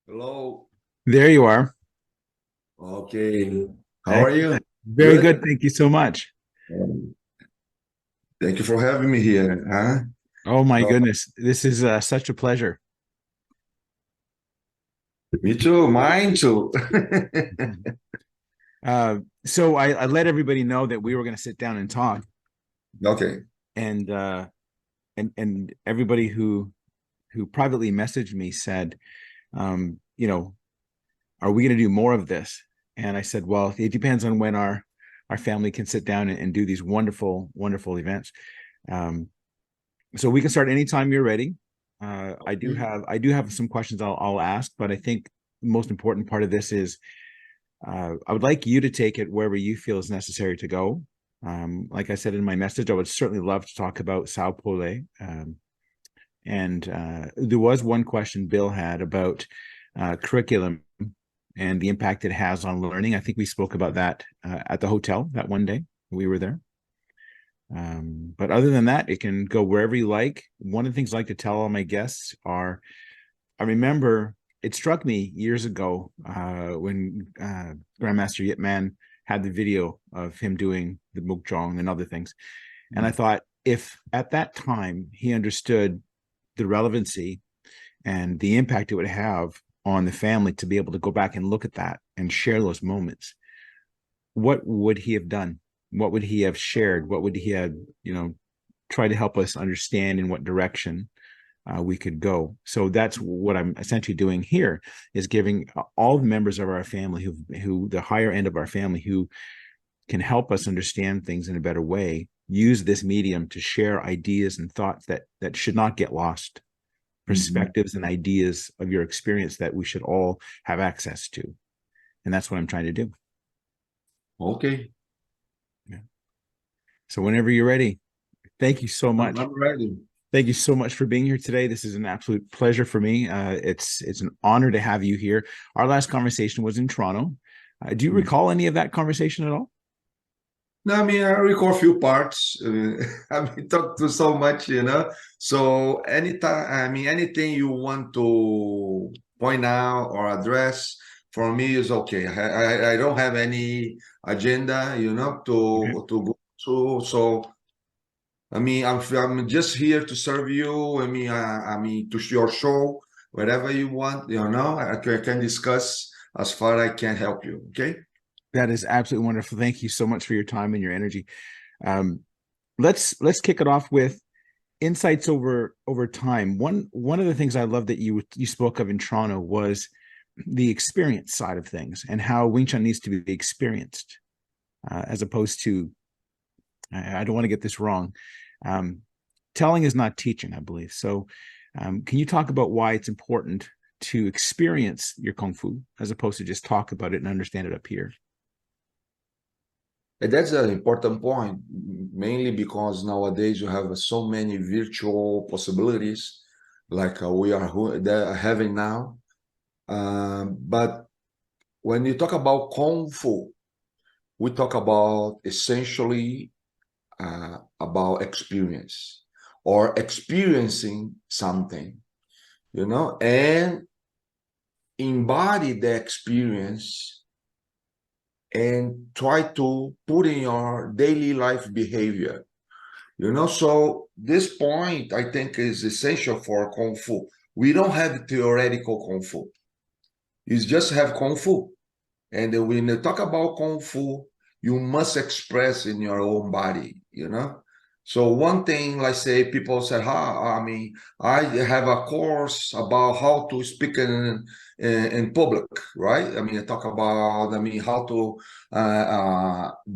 Hello. There you are. Okay. How are you? Excellent. Very Good. good. Thank you so much. Thank you for having me here. Oh my So, goodness. This is such a pleasure. me too. Mine too. So I let everybody know that we were going to sit down and talk, Okay. and everybody who privately messaged me said, you know, are we going to do more of this? And I said, well, it depends on when our family can sit down and do these wonderful events. Um, so we can start anytime you're ready. Okay. I do have some questions I'll ask, but I think the most important part of this is I would like you to take it wherever you feel is necessary to go. Like I said in my message, I would certainly love to talk about Sao Paulo. And there was one question Bill had about curriculum and the impact it has on learning. I think we spoke about that at the hotel that one day we were there. But other than that, it can go wherever you like. One of the things I like to tell all my guests are I remember it struck me years ago when Grandmaster Yip Man had the video of him doing the mukjong and other things. And I thought, if at that time he understood the relevancy and the impact it would have on the family to be able to go back and look at that and share those moments, what would he have done? What would he have shared? What would he have, try to help us understand in what direction we could go? So that's what I'm essentially doing here is giving all the members of our family who the higher end of our family who can help us understand things in a better way, use this medium to share ideas and thoughts that should not get lost, Mhm. perspectives and ideas of your experience that we should all have access to. And that's what I'm trying to do. Okay. Yeah. So whenever you're ready, thank you so much. I'm ready. Thank you so much for being here today. This is an absolute pleasure for me. It's an honor to have you here. Our last conversation was in Toronto. Do you recall any of that conversation at all? No, I mean, I record a few parts. I mean, talk to so much. So anytime, I mean, anything you want to point out or address for me is okay. I don't have any agenda, Okay. to go through. So I mean, I'm just here to serve you. I mean, to your show, whatever you want, I can discuss as far I can help you. Okay. That is absolutely wonderful. Thank you so much for your time and your energy. Um, let's kick it off with insights over time. One of the things I love that you spoke of in Toronto was the experience side of things and how Wing Chun needs to be experienced as opposed to I don't want to get this wrong. Um, Telling is not teaching, I believe. So, can you talk about why it's important to experience your kung fu as opposed to just talk about it and understand it up here? And that's an important point, mainly because nowadays you have so many virtual possibilities like we are having now. But when you talk about Kung Fu, we talk about essentially about experience or experiencing something, and embody the experience and try to put in your daily life behavior. So this point I think is essential for Kung Fu. We don't have theoretical Kung Fu. You just have Kung Fu. And then when you talk about Kung Fu, you must express in your own body. So one thing, like say, people said, I mean, I have a course about how to speak in public, right? I mean, I talk about, I mean, how to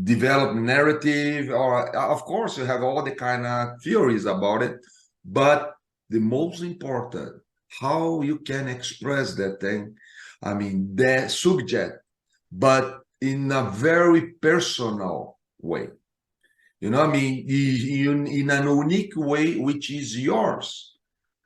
develop narrative, or of course, you have all the kind of theories about it, but the most important, how you can express that thing. I mean, the subject, but in a very personal way. I mean, in an unique way, which is yours.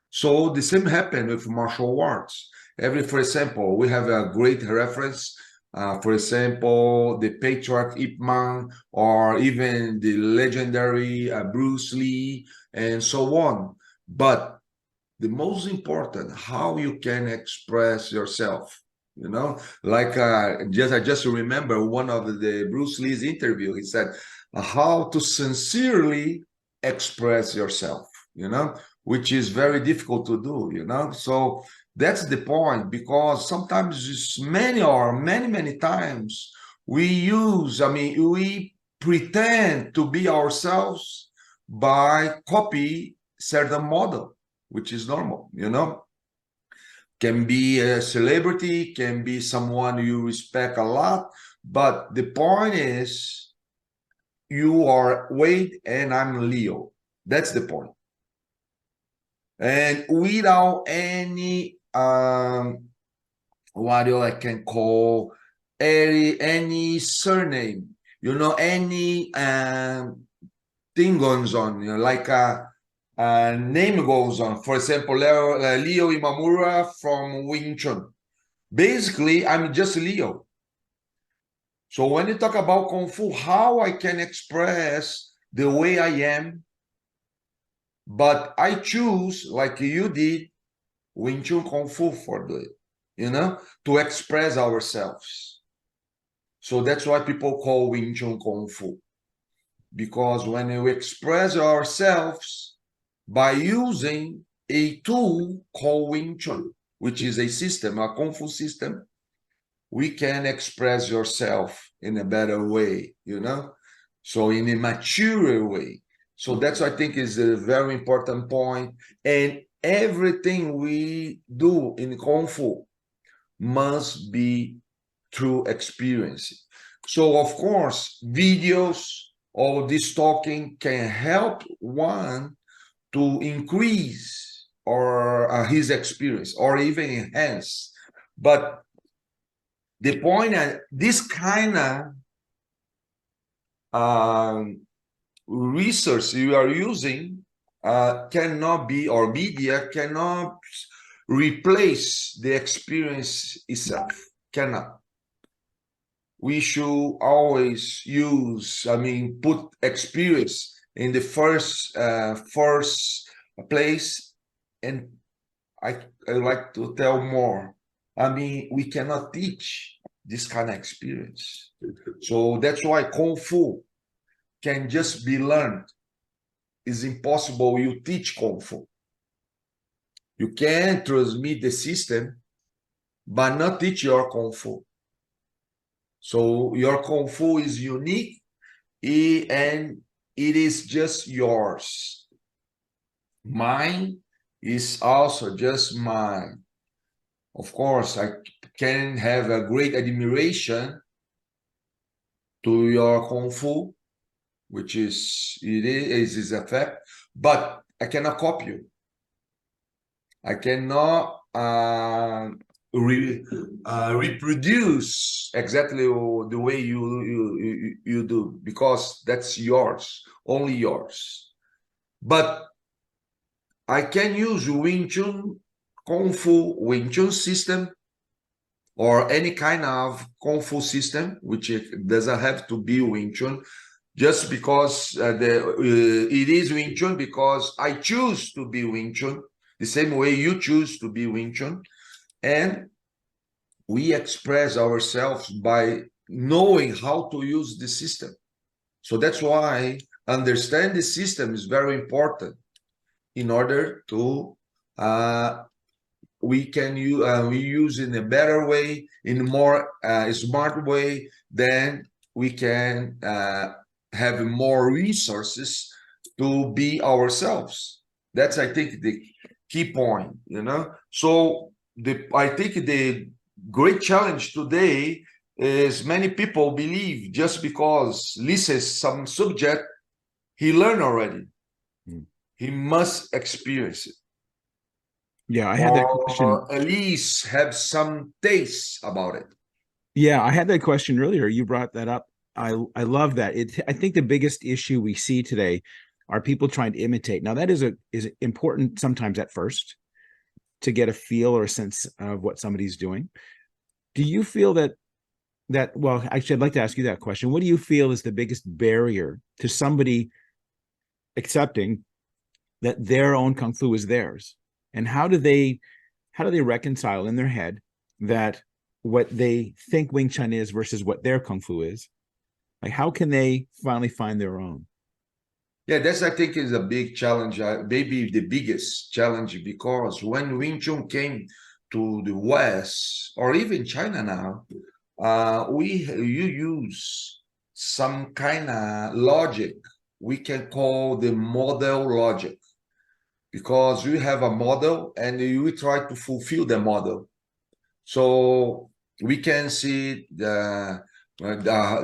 So the same happened with martial arts. For example, we have a great reference. For example, the patriarch Ip Man, or even the legendary Bruce Lee, and so on. But the most important, how you can express yourself. You know, like I just remember one of the Bruce Lee's interview. He said, "How to sincerely express yourself." You know, which is very difficult to do. You know, so that's the point, because sometimes it's many times we use. I mean, we pretend to be ourselves by copy certain model, which is normal. You know, can be a celebrity, can be someone you respect a lot, but the point is you are Wade and I'm Leo. That's the point. And without any what I can call any surname, you know, any thing goes on, you know, like a name goes on. For example, Leo Imamura from Wing Chun. Basically, I'm just Leo. So when you talk about Kung Fu, how I can express the way I am, but I choose, like you did, Wing Chun Kung Fu for the, you know, to express ourselves. So that's why people call Wing Chun Kung Fu. Because when we express ourselves by using a tool called Wing Chun, which is a system, a Kung Fu system, we can express yourself in a better way, you know? So in a mature way. So that's, I think, is a very important point. And everything we do in Kung Fu must be through experience. So of course, videos or this talking can help one to increase or his experience or even enhance. But the point is, this kind of research you are using cannot be, or media cannot replace the experience itself. Cannot. We should always use, I mean, put experience in the first place. And I like to tell more. I mean, we cannot teach this kind of experience. So that's why Kung Fu can just be learned. It's impossible you teach Kung Fu. You can transmit the system, but not teach your Kung Fu. So your Kung Fu is unique and it is just yours. Mine is also just mine. Of course, I can have a great admiration to your Kung Fu, which is, it is a fact, but I cannot copy you. I cannot reproduce exactly the way you do, because that's yours, only yours. But I can use Wing Chun, Kung Fu Wing Chun system, or any kind of Kung Fu system, which it doesn't have to be Wing Chun, just because it is Wing Chun, because I choose to be Wing Chun, the same way you choose to be Wing Chun. And we express ourselves by knowing how to use the system. So that's why understand the system is very important in order to we use in a better way, in a more smart way, then we can have more resources to be ourselves. That's, I think, the key point, you know. So I think the great challenge today is many people believe just because listens some subject he learned already, he must experience it. Yeah, I had that question. Or at least have some taste about it. Yeah, I had that question earlier. You brought that up. I love that. I think the biggest issue we see today are people trying to imitate. Now, that is important sometimes at first to get a feel or a sense of what somebody's doing. Do you feel that well, actually, I'd like to ask you that question. What do you feel is the biggest barrier to somebody accepting that their own kung fu is theirs? And how do they reconcile in their head that what they think Wing Chun is versus what their Kung Fu is? Like, how can they finally find their own? Yeah, that's I think is a big challenge, maybe the biggest challenge, because when Wing Chun came to the West or even China now, you use some kind of logic we can call the model logic, because we have a model and we try to fulfill the model. So we can see the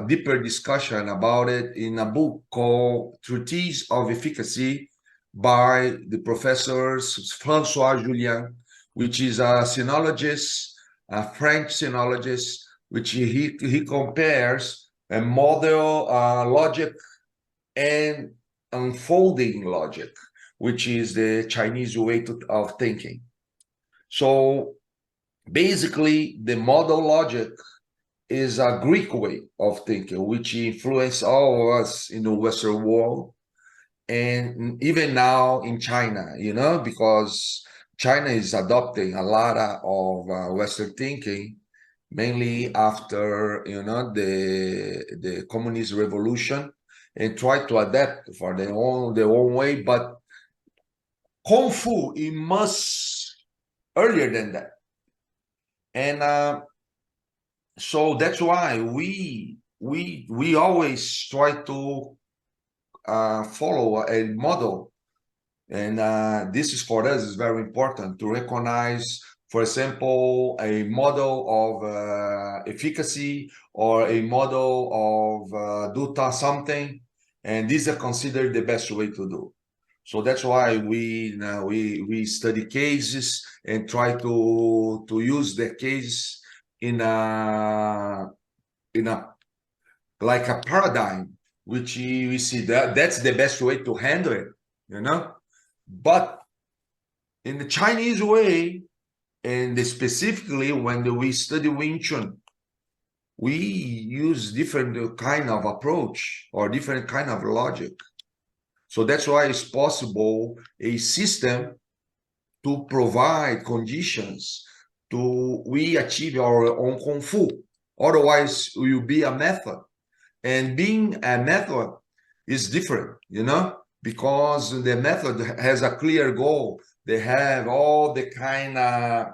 deeper discussion about it in a book called Treatise of Efficacy by the professors François Julien, which is a sinologist, a French sinologist, which he compares a model logic and unfolding logic, which is the Chinese way of thinking. So basically, the model logic is a Greek way of thinking, which influenced all of us in the Western world, and even now in China, because China is adopting a lot of Western thinking, mainly after the communist revolution, and try to adapt for their own way. But Kung Fu, it must earlier than that, and so that's why we always try to follow a model, and this is for us is very important to recognize, for example, a model of efficacy or a model of something, and these are considered the best way to do. So that's why we study cases and try to use the case in a like a paradigm, which we see that's the best way to handle it. But in the Chinese way, and specifically when we study Wing Chun, we use different kind of approach or different kind of logic. So that's why it's possible a system to provide conditions to we achieve our own Kung Fu. Otherwise, it will be a method. And being a method is different, because the method has a clear goal. They have all the kind of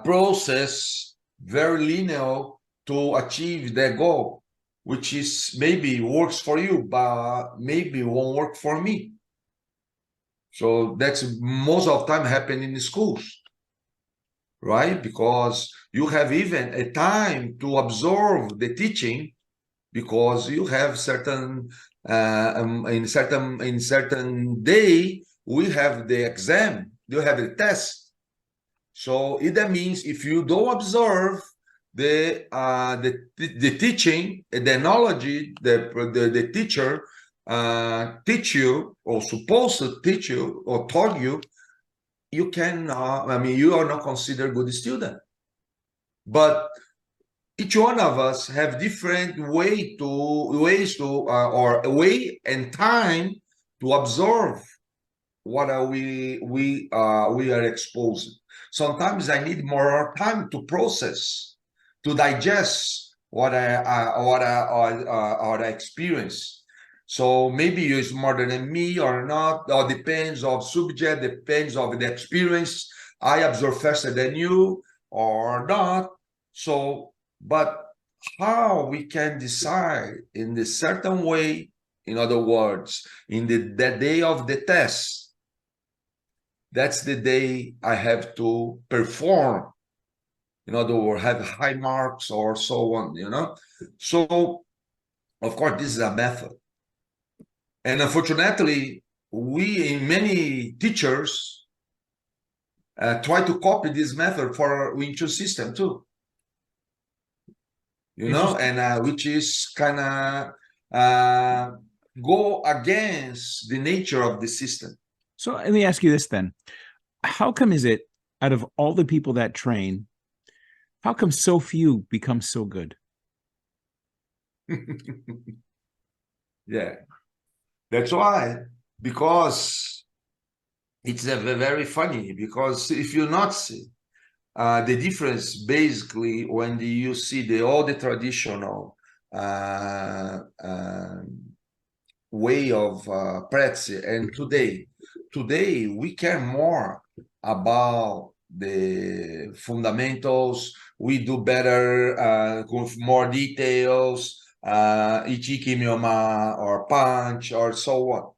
process, very linear to achieve their goal, which is maybe works for you, but maybe won't work for me. So that's most of the time happen in the schools, right? Because you have even a time to absorb the teaching, because you have certain in certain day we have the exam, you have the test. So that means if you don't observe the teaching, the knowledge, the teacher teach you or supposed to teach you or taught you, you can you are not considered good student. But each one of us have different ways to or a way and time to absorb what are we are exposed. Sometimes I need more time to process, to digest what I experience. So maybe you smarter than me or not, or depends of subject, depends of the experience. I absorb faster than you or not. So, but how we can decide in a certain way, in other words, in the day of the test, that's the day I have to perform. In other words, have high marks or so on. So, of course, this is a method. And unfortunately, many teachers try to copy this method for Wing Chun system too. And which is kind of go against the nature of the system. So let me ask you this then. How come is it out of all the people that train, how come so few become so good? Yeah, that's why. Because it's very funny because if you not see the difference basically when you see all the traditional way of practice and today we care more about the fundamentals. We do better with more details, ichiki myoma or punch or so on.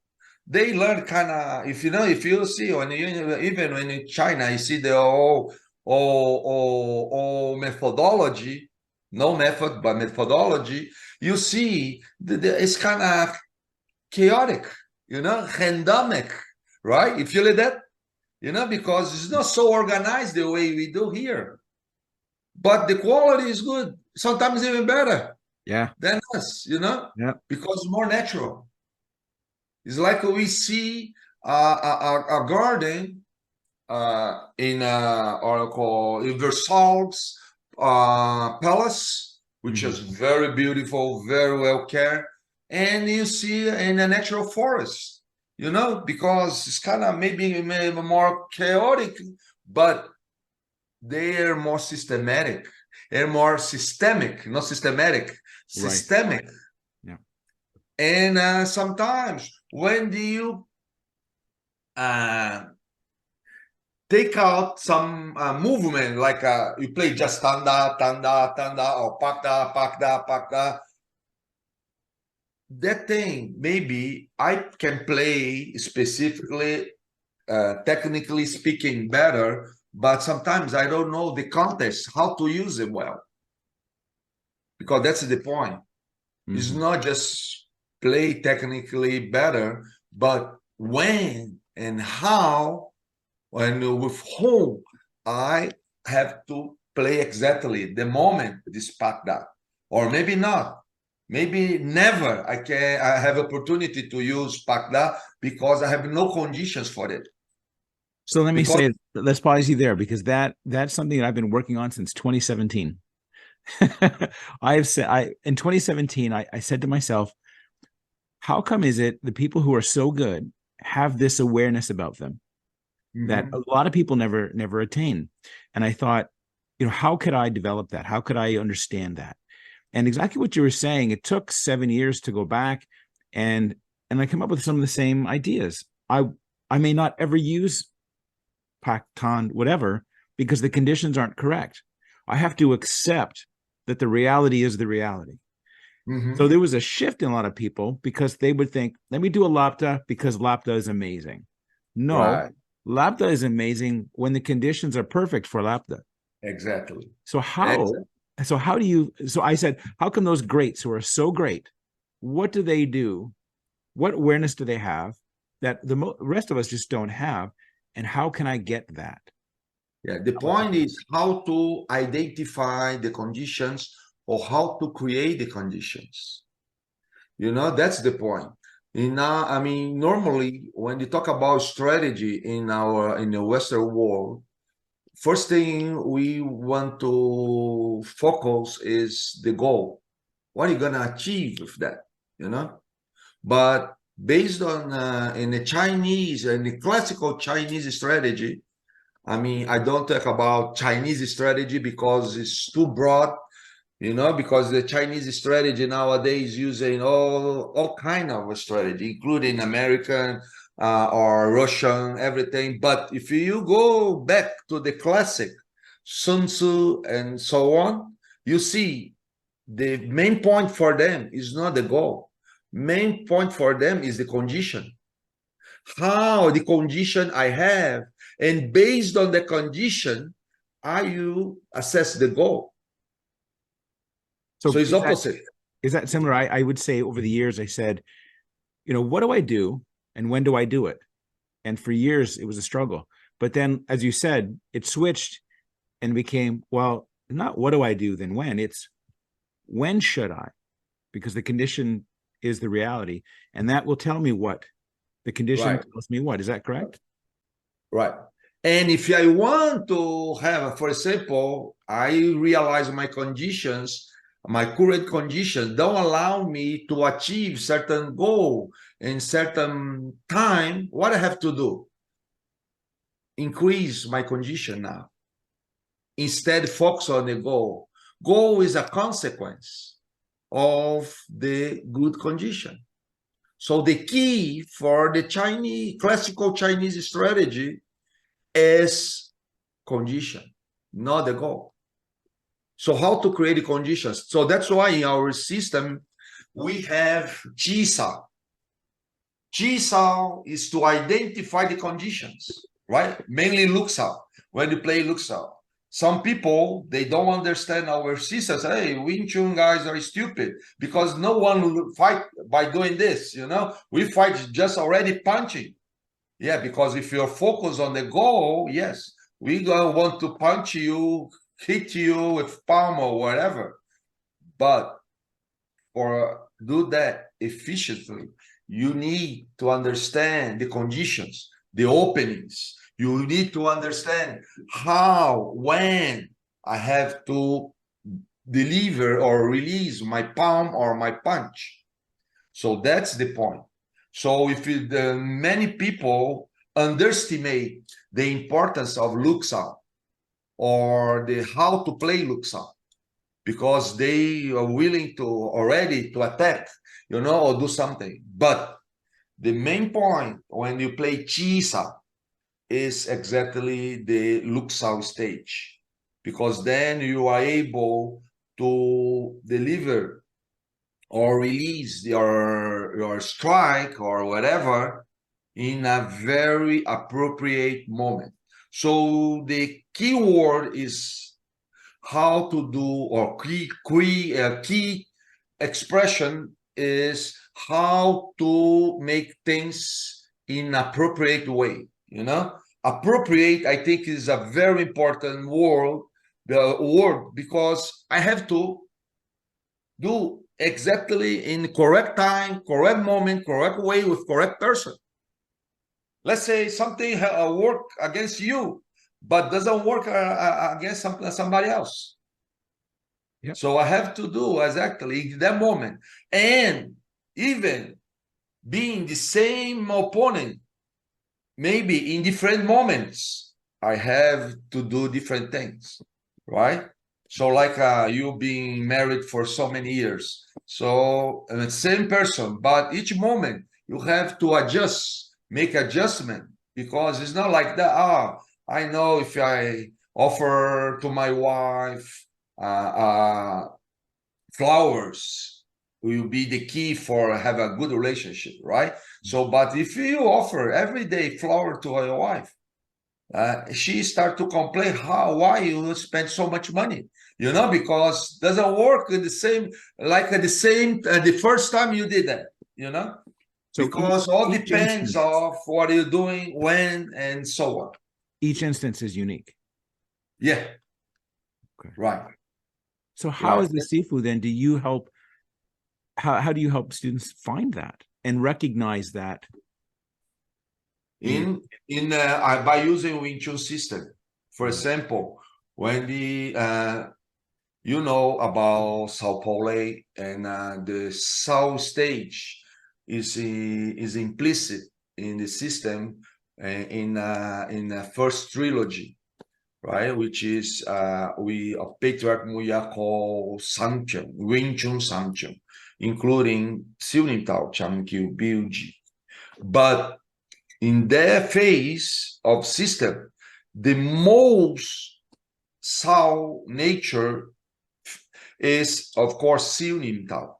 They learn kind of, if you see when you even when in China you see the all methodology, no method but methodology. You see it's kind of chaotic, randomic, right? You feel that, because it's not so organized the way we do here. But the quality is good, sometimes even better Yeah. than us, Yeah. because more natural. It's like we see a garden in or called in Versailles Palace, which is very beautiful, very well cared, and you see in a natural forest, because it's kind of maybe more chaotic, but they're more systematic. They're more systemic, not systematic, Right. systemic. Yeah. And sometimes when do you take out some movement, like you play just tanda, tanda, tanda, or pakda, pakda, pakda. That thing, maybe I can play specifically, technically speaking, better, but sometimes I don't know the context, how to use it well. Because that's the point. It's not just play technically better, but when and how and with whom I have to play exactly the moment this pack that, or maybe not, maybe never. I have opportunity to use Pakda because I have no conditions for it. So let me Because say, let's pause you there because that's something that I've been working on since 2017. I have said I in 2017, I said to myself, how come is it the people who are so good have this awareness about them that a lot of people never attain? And I thought, how could I develop that? How could I understand that? And exactly what you were saying, it took 7 years to go back and I come up with some of the same ideas. I may not ever use Paktan, whatever, because the conditions aren't correct. I have to accept that the reality is the reality. So there was a shift in a lot of people because they would think, let me do a Lapta because Lapta is amazing. No, right, Lapta is amazing when the conditions are perfect for Lapta. exactly. So how do you, so I said, how come those greats who are so great, what do they do? What awareness do they have that the rest of us just don't have? And how can I get that? Yeah, the point is how to identify the conditions or how to create the conditions. That's the point. I mean, normally when you talk about strategy in the Western world, first thing we want to focus is the goal. What are you gonna achieve with that? But based on in the Chinese and the classical Chinese strategy, I mean, I don't talk about Chinese strategy because it's too broad, because the Chinese strategy nowadays using all kind of strategy, including American or Russian, everything. But if you go back to the classic Sun Tzu and so on, you see the main point for them is not the goal. Main point for them is the condition. How the condition I have, and based on the condition, how you assess the goal. So So it's opposite. is that similar? I would say over the years, I said, what do I do and when do I do it? And for years, it was a struggle. But then, as you said, it switched and became, well, not what do I do, then when? It's when should I? Because the condition is the reality. And that will tell me what. The condition Right. tells me what. Is that correct? Right. And if I want to have, for example, I realize my conditions, my current conditions don't allow me to achieve certain goal in certain time, what I have to do? increase my condition now. Instead, focus on the goal. Goal is a consequence of the good condition. So the key for the classical Chinese strategy is condition, not the goal. So how to create the conditions? So that's why in our system, we have Jisao. Jisao is to identify the conditions, right? Mainly Luxao, when you play Luxao. Some people, they don't understand our systems. Hey, Wing Chun guys are stupid because no one will fight by doing this, you know? We fight just already punching. Yeah, because if you're focused on the goal, yes, we gonna want to punch you, hit you with palm or whatever. But for do that efficiently, you need to understand the conditions, the openings. You need to understand how, when I have to deliver or release my palm or my punch. So that's the point. So if many people underestimate the importance of Luxao or the how to play Luxao, because they are willing to already to attack, you know, or do something. But the main point when you play Chisa is exactly the Luxao stage, because then you are able to deliver or release your strike or whatever in a very appropriate moment. So the key word is how to do, or key expression is how to make things in appropriate way, you know. Appropriate, I think, is a very important word, because I have to do exactly in correct time, correct moment, correct way, with correct person. Let's say something work against you, but doesn't work against somebody else. Yep. So I have to do exactly in that moment. And even being the same opponent, maybe in different moments, I have to do different things, right? So like you being married for so many years. So the same person, but each moment you have to adjust, make adjustment, because it's not like that. I know if I offer to my wife flowers will be the key for have a good relationship, right? So, but if you offer every day flower to your wife, she start to complain why you spend so much money, you know, because doesn't work the same like the first time you did that, you know. So because all depends of what you're doing, when, and so on. Each instance is unique. Yeah. Okay. Right. So how is the Sifu then? Do you help? How do you help students find that and recognize that? By using Wing Chun system. For example, when you know about Sao Paulo, and the Sao stage is implicit in the system in the first trilogy, right? Which is Patriarch Muya call Sancheng, Wing Chun Sancheng, including Siunim Tao, Cham Kyu, Biuji. But in their phase of system, the most Sao nature is, of course, Siunim Tao.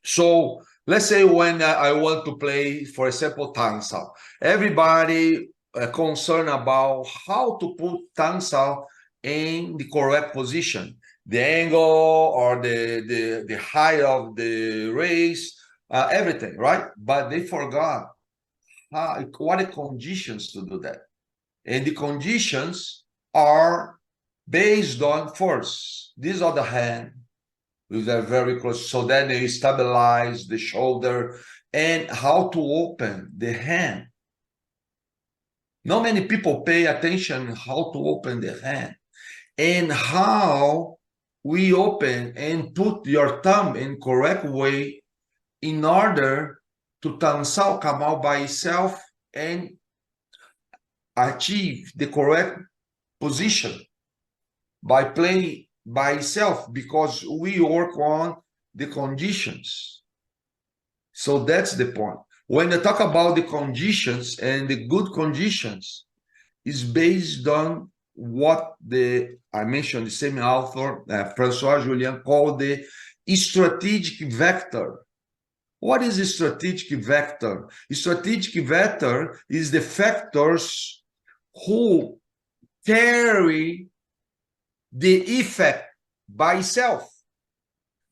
So let's say when I want to play, for example, Tang Sao, everybody concerned about how to put Tang Sao in the correct position, the angle or the height of the race, everything, right? But they forgot what are the conditions to do that. And the conditions are based on, first, these are the hand, with are very close, so then they stabilize the shoulder, and how to open the hand. Not many people pay attention how to open the hand, and how we open and put your thumb in correct way in order to Tang Sao come out by itself and achieve the correct position by playing by itself, because we work on the conditions. So that's the point. When I talk about the conditions, and the good conditions is based on what I mentioned, the same author, Francois Julien, called the strategic vector. What is a strategic vector? A strategic vector is the factors who carry the effect by itself.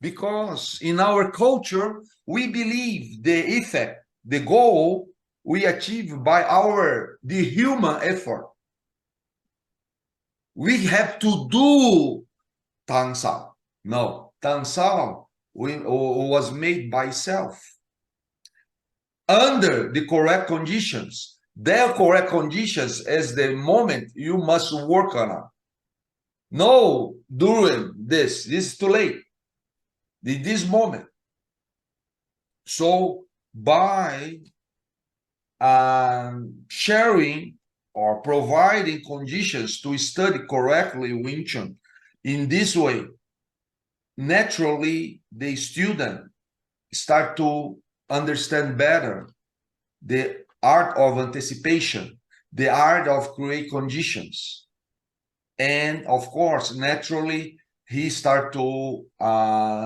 Because in our culture, we believe the effect, the goal, we achieve by the human effort. We have to do Tansal. No, Tansal was made by itself under the correct conditions. Their correct conditions is the moment you must work on it. No, during this is too late. This moment. So by sharing or providing conditions to study correctly Wing Chun in this way, naturally the student start to understand better the art of anticipation, the art of create conditions. And of course, naturally, he start to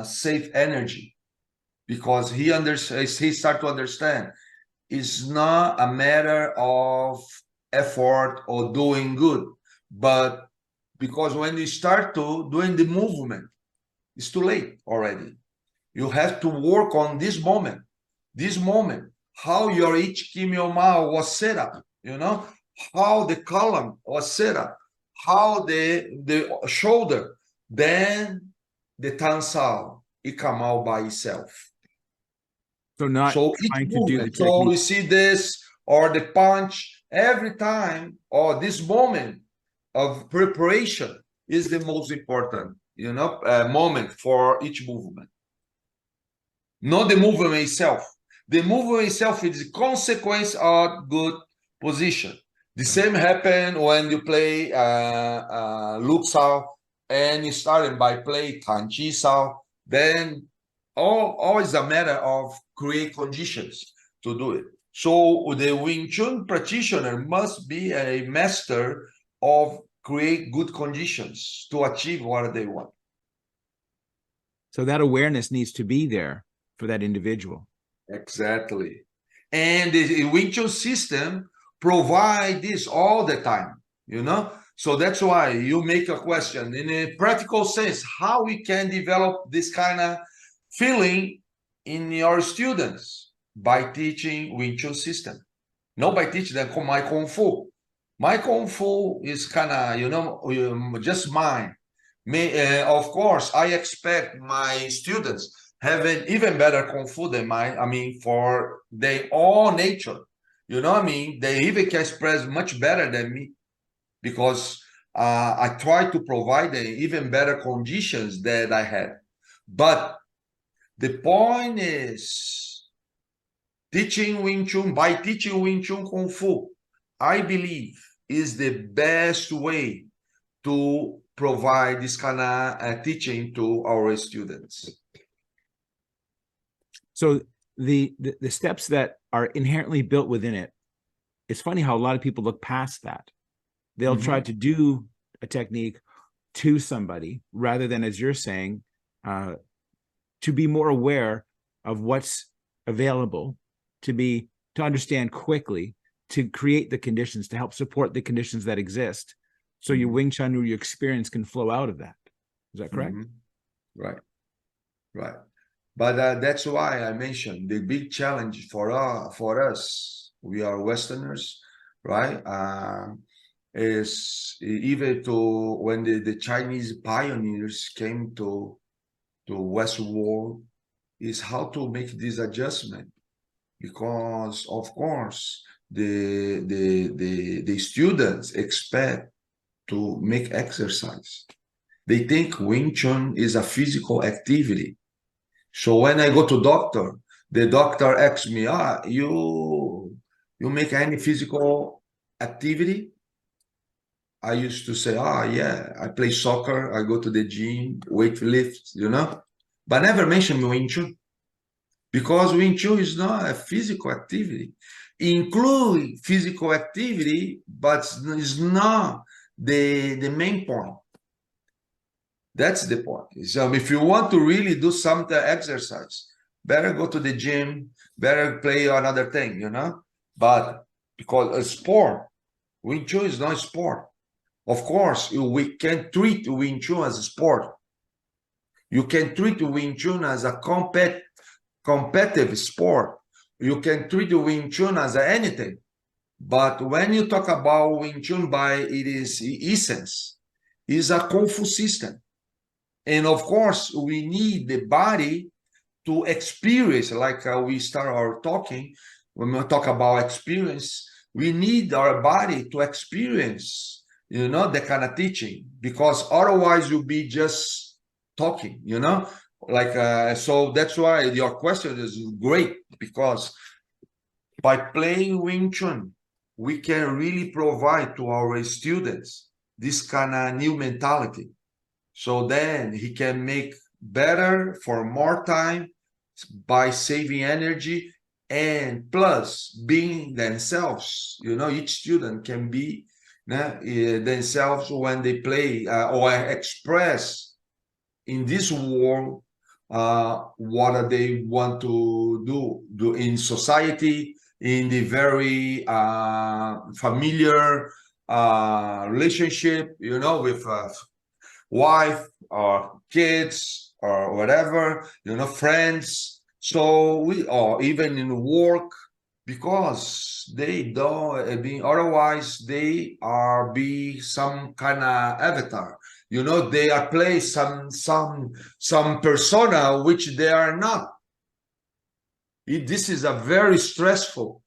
save energy, because he start to understand it's not a matter of effort or doing good, but because when you start to doing the movement, it's too late already. You have to work on this moment, how your each Imamura was set up, how the column was set up, how the shoulder, then the Tansal, it come out by itself. So not each trying to do the movement, so technique. we see this or the punch every time, or this moment of preparation is the most important, moment for each movement. Not the movement itself. The movement itself is a consequence of good position. The same happen when you play Luke Sao, and you started by play Tan Chi Sao. Then always a matter of create conditions to do it. So the Wing Chun practitioner must be a master of create good conditions to achieve what they want. So that awareness needs to be there for that individual. Exactly. And the Wing Chun system provide this all the time, So that's why you make a question in a practical sense, how we can develop this kind of feeling in your students by teaching Wing Chun system. Not by teaching them my Kung Fu. My Kung Fu is kind of, just mine. Of course, I expect my students having even better Kung Fu than mine. I mean, for their own nature, they even can express much better than me, because I try to provide them even better conditions that I had. But the point is, teaching Wing Chun, by teaching Wing Chun Kung Fu, I believe is the best way to provide this kind of teaching to our students. So the steps that are inherently built within it, it's funny how a lot of people look past that. They'll try to do a technique to somebody rather than, as you're saying, to be more aware of what's available, to understand quickly, to create the conditions, to help support the conditions that exist, so your Wing Chun or your experience can flow out of that. Is that correct? Right. But that's why I mentioned the big challenge for us, we are Westerners, right? Is even when the Chinese pioneers came to West world, is how to make this adjustment, because of course the students expect to make exercise. They think Wing Chun is a physical activity. So when I go to the doctor asks me, you make any physical activity, I used to say, oh yeah, I play soccer, I go to the gym, weight lift, but never mention Wing Chun, because Wing Chun is not a physical activity. Include physical activity, but it's not the main point. That's the point. So if you want to really do some exercise, better go to the gym, better play another thing, But because a sport, Wing Chun is not a sport. Of course, we can treat Wing Chun as a sport. You can treat Wing Chun as a competitive sport. You can treat Wing Chun as anything. But when you talk about Wing Chun by its essence, is a Kung Fu system. And of course, we need the body to experience, like we start our talking, when we talk about experience, we need our body to experience, the kind of teaching, because otherwise you'll be just talking, so that's why your question is great, because by playing Wing Chun, we can really provide to our students this kind of new mentality. So then he can make better for more time by saving energy, and plus being themselves. Each student can be themselves when they play or express in this world what they want to do in society, in the very familiar relationship, with wife or kids or whatever, friends. So or even in work, because they don't, otherwise they are be some kind of avatar. They are play some persona which they are not. This is a very stressful,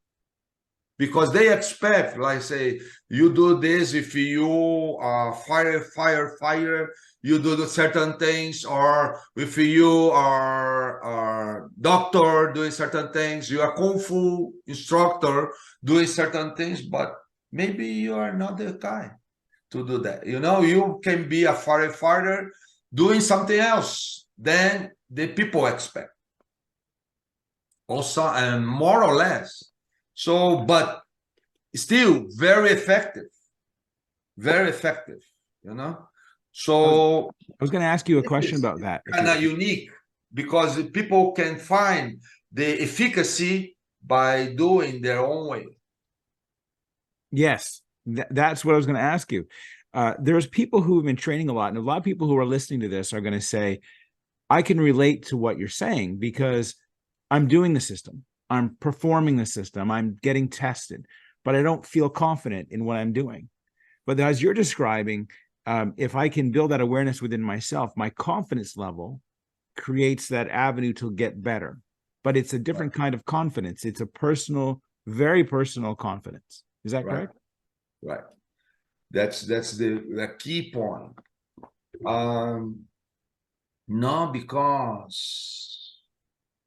because they expect, like say, you do this if you are fire, you do certain things, or if you are doctor doing certain things, you are Kung Fu instructor doing certain things, but maybe you are not the guy to do that. You can be a firefighter doing something else than the people expect. Also, and more or less. So, but still very effective, So I was going to ask you a question about that. Kind of unique, because people can find the efficacy by doing their own way. Yes, that's what I was going to ask you. There's people who have been training a lot, and a lot of people who are listening to this are going to say, I can relate to what you're saying because I'm doing the system, I'm performing the system, I'm getting tested, but I don't feel confident in what I'm doing. But as you're describing, if I can build that awareness within myself, my confidence level creates that avenue to get better. But it's a different kind of confidence. It's a personal, very personal confidence. Is that correct? Right. That's the key point. Not because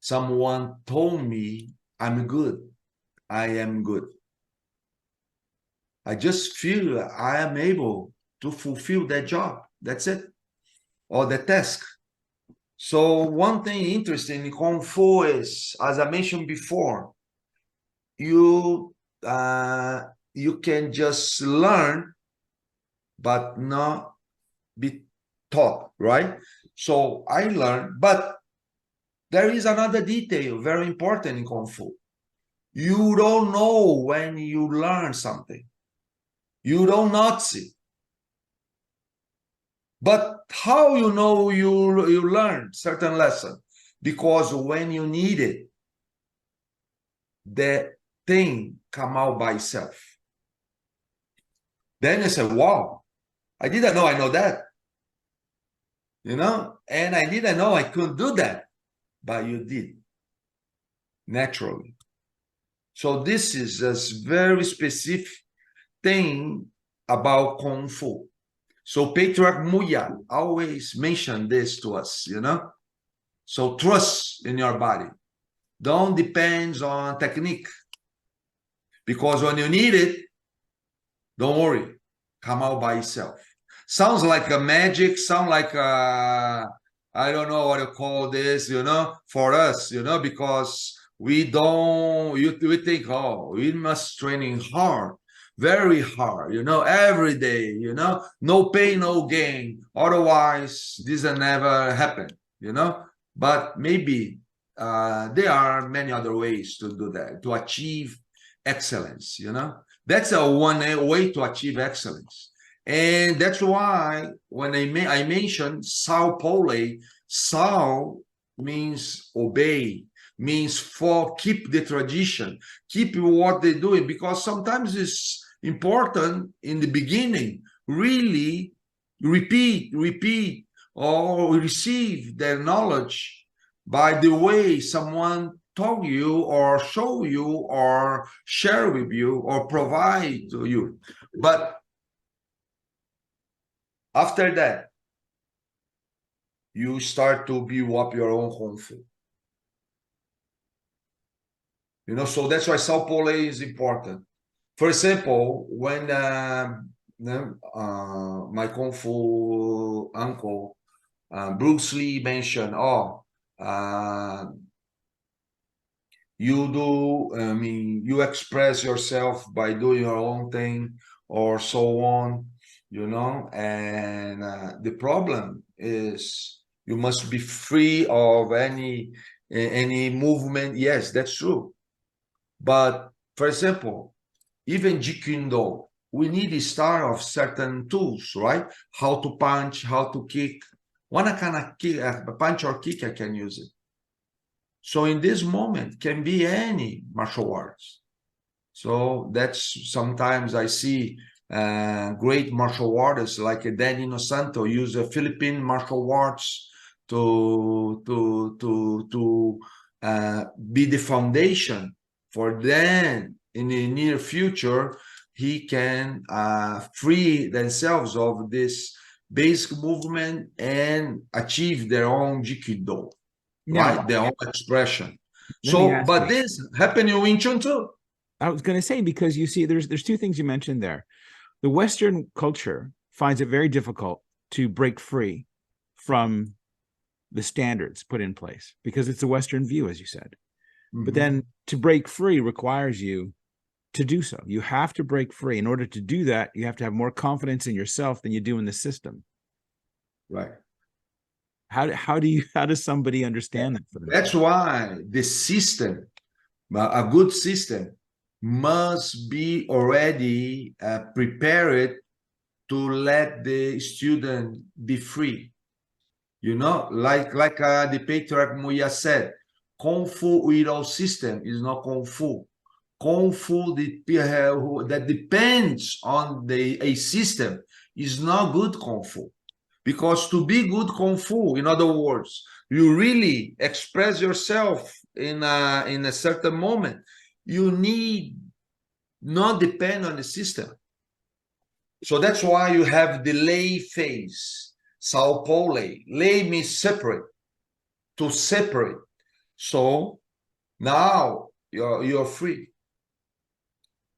someone told me I'm good. I am good. I just feel I am able to fulfill that job. That's it. Or the task. So one thing interesting in Kung Fu is, as I mentioned before, you can just learn, but not be taught, right? So I learned, but there is another detail very important in Kung Fu. You don't know when you learn something. You don't notice it. But how you know you learned certain lesson? Because when you need it, the thing come out by itself. Then you say, wow, I didn't know I know that. And I didn't know I couldn't do that. But you did. Naturally. So this is a very specific thing about Kung Fu. So Patriarch Muya always mentioned this to us, So trust in your body. Don't depend on technique. Because when you need it, Don't worry, come out by itself. Sounds like a magic, sound like I don't know what to call this, for us, because we don't, we think, oh, we must training hard, very hard, every day, no pain, no gain. Otherwise, this will never happen, but maybe there are many other ways to do that, to achieve excellence, That's a one way to achieve excellence. And that's why when I mentioned Sao Paulo, Sao means obey, means keep the tradition, keep what they're doing, because sometimes it's important in the beginning, really repeat, or receive their knowledge by the way someone taught you or show you or share with you or provide to you. But after that, you start to build up your own Kung Fu. So that's why Sao Paulo is important. For example, when my Kung Fu uncle, Bruce Lee, mentioned, you express yourself by doing your own thing or so on, and the problem is you must be free of any movement. Yes, that's true. But for example, even Jeet Kune Do, we need to start of certain tools, right? How to punch, how to kick. What kind of kick, punch or kick I can use it. So in this moment can be any martial arts. So that's sometimes I see great martial artists like Danny Inosanto use a Philippine martial arts to be the foundation for then in the near future he can free themselves of this basic movement and achieve their own Jeet Kune Do. Right, their own expression. So, but this happened in Wing Chun too. I was going to say, because you see, there's two things you mentioned there. The Western culture finds it very difficult to break free from the standards put in place because it's a Western view, as you said. But then to break free requires you to do so. You have to break free. In order to do that, you have to have more confidence in yourself than you do in the system. Right. How does somebody understand that for themselves? That's why the system, a good system, must be already prepared to let the student be free. Like the patriarch Muya said, Kung Fu without system is not Kung Fu. Kung Fu that depends on a system is not good Kung Fu. Because to be good Kung Fu, in other words, you really express yourself in a certain moment, you need not depend on the system. So that's why you have the lay phase, Sao Paulo. Lay means separate, to separate. So now you're free.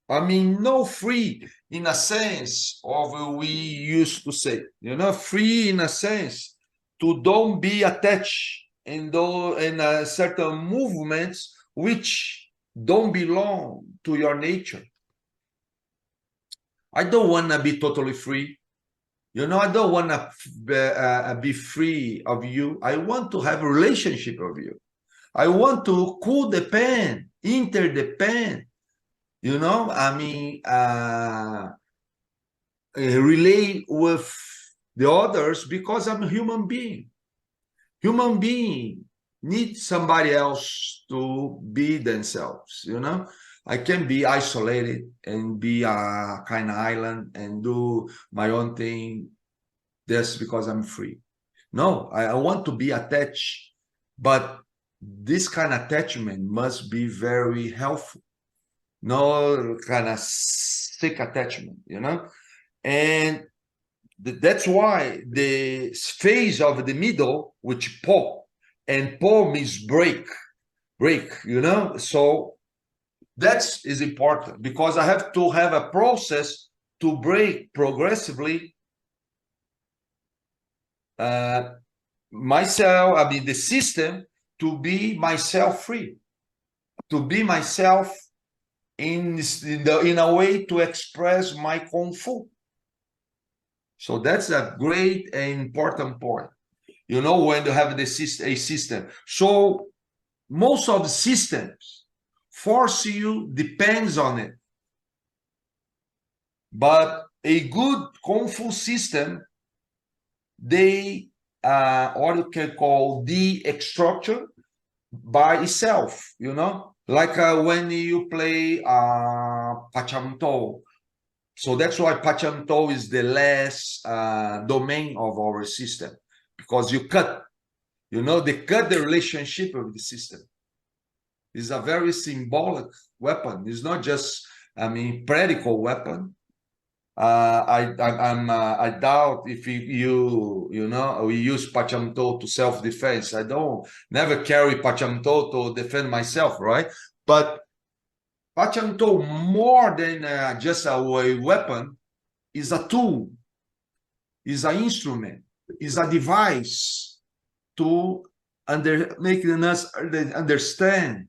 I mean, no free in a sense of we used to say, free in a sense to don't be attached in certain movements which don't belong to your nature. I don't want to be totally free. I don't want to be free of you. I want to have a relationship with you. I want to codepend, interdepend. Relate with the others because I'm a human being. Human being need somebody else to be themselves, I can be isolated and be a kind of island and do my own thing just because I'm free. No, I want to be attached, but this kind of attachment must be very helpful. No kind of sick attachment, and that's why the phase of the middle, which po, and po means break, so that is important because I have to have a process to break progressively myself, I mean the system, to be myself free, to be myself in a way to express my Kung Fu. So that's a great and important point. You know, when you have a system. So most of the systems force you, depends on it. But a good Kung Fu system, they what you can call the structure by itself, you know, like when you play Pachamto. So that's why Pachamto is the last domain of our system, because you cut, you know, they cut the relationship of the system. It's a very symbolic weapon. It's not just, I mean, practical weapon. I doubt if you know, we use Pachamto to self-defense. I don't never carry Pachamto to defend myself, right? But Pachamto, more than just a weapon, is a tool, is an instrument, is a device to making us understand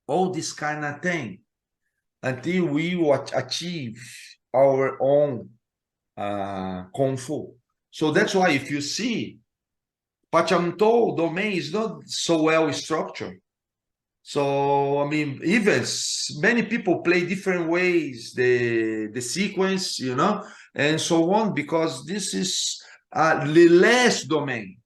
all this kind of thing until we achieve our own Kung Fu. So that's why if you see, Pachamto domain is not so well structured. So, I mean, even many people play different ways, the sequence, you know, and so on, because this is the last domain.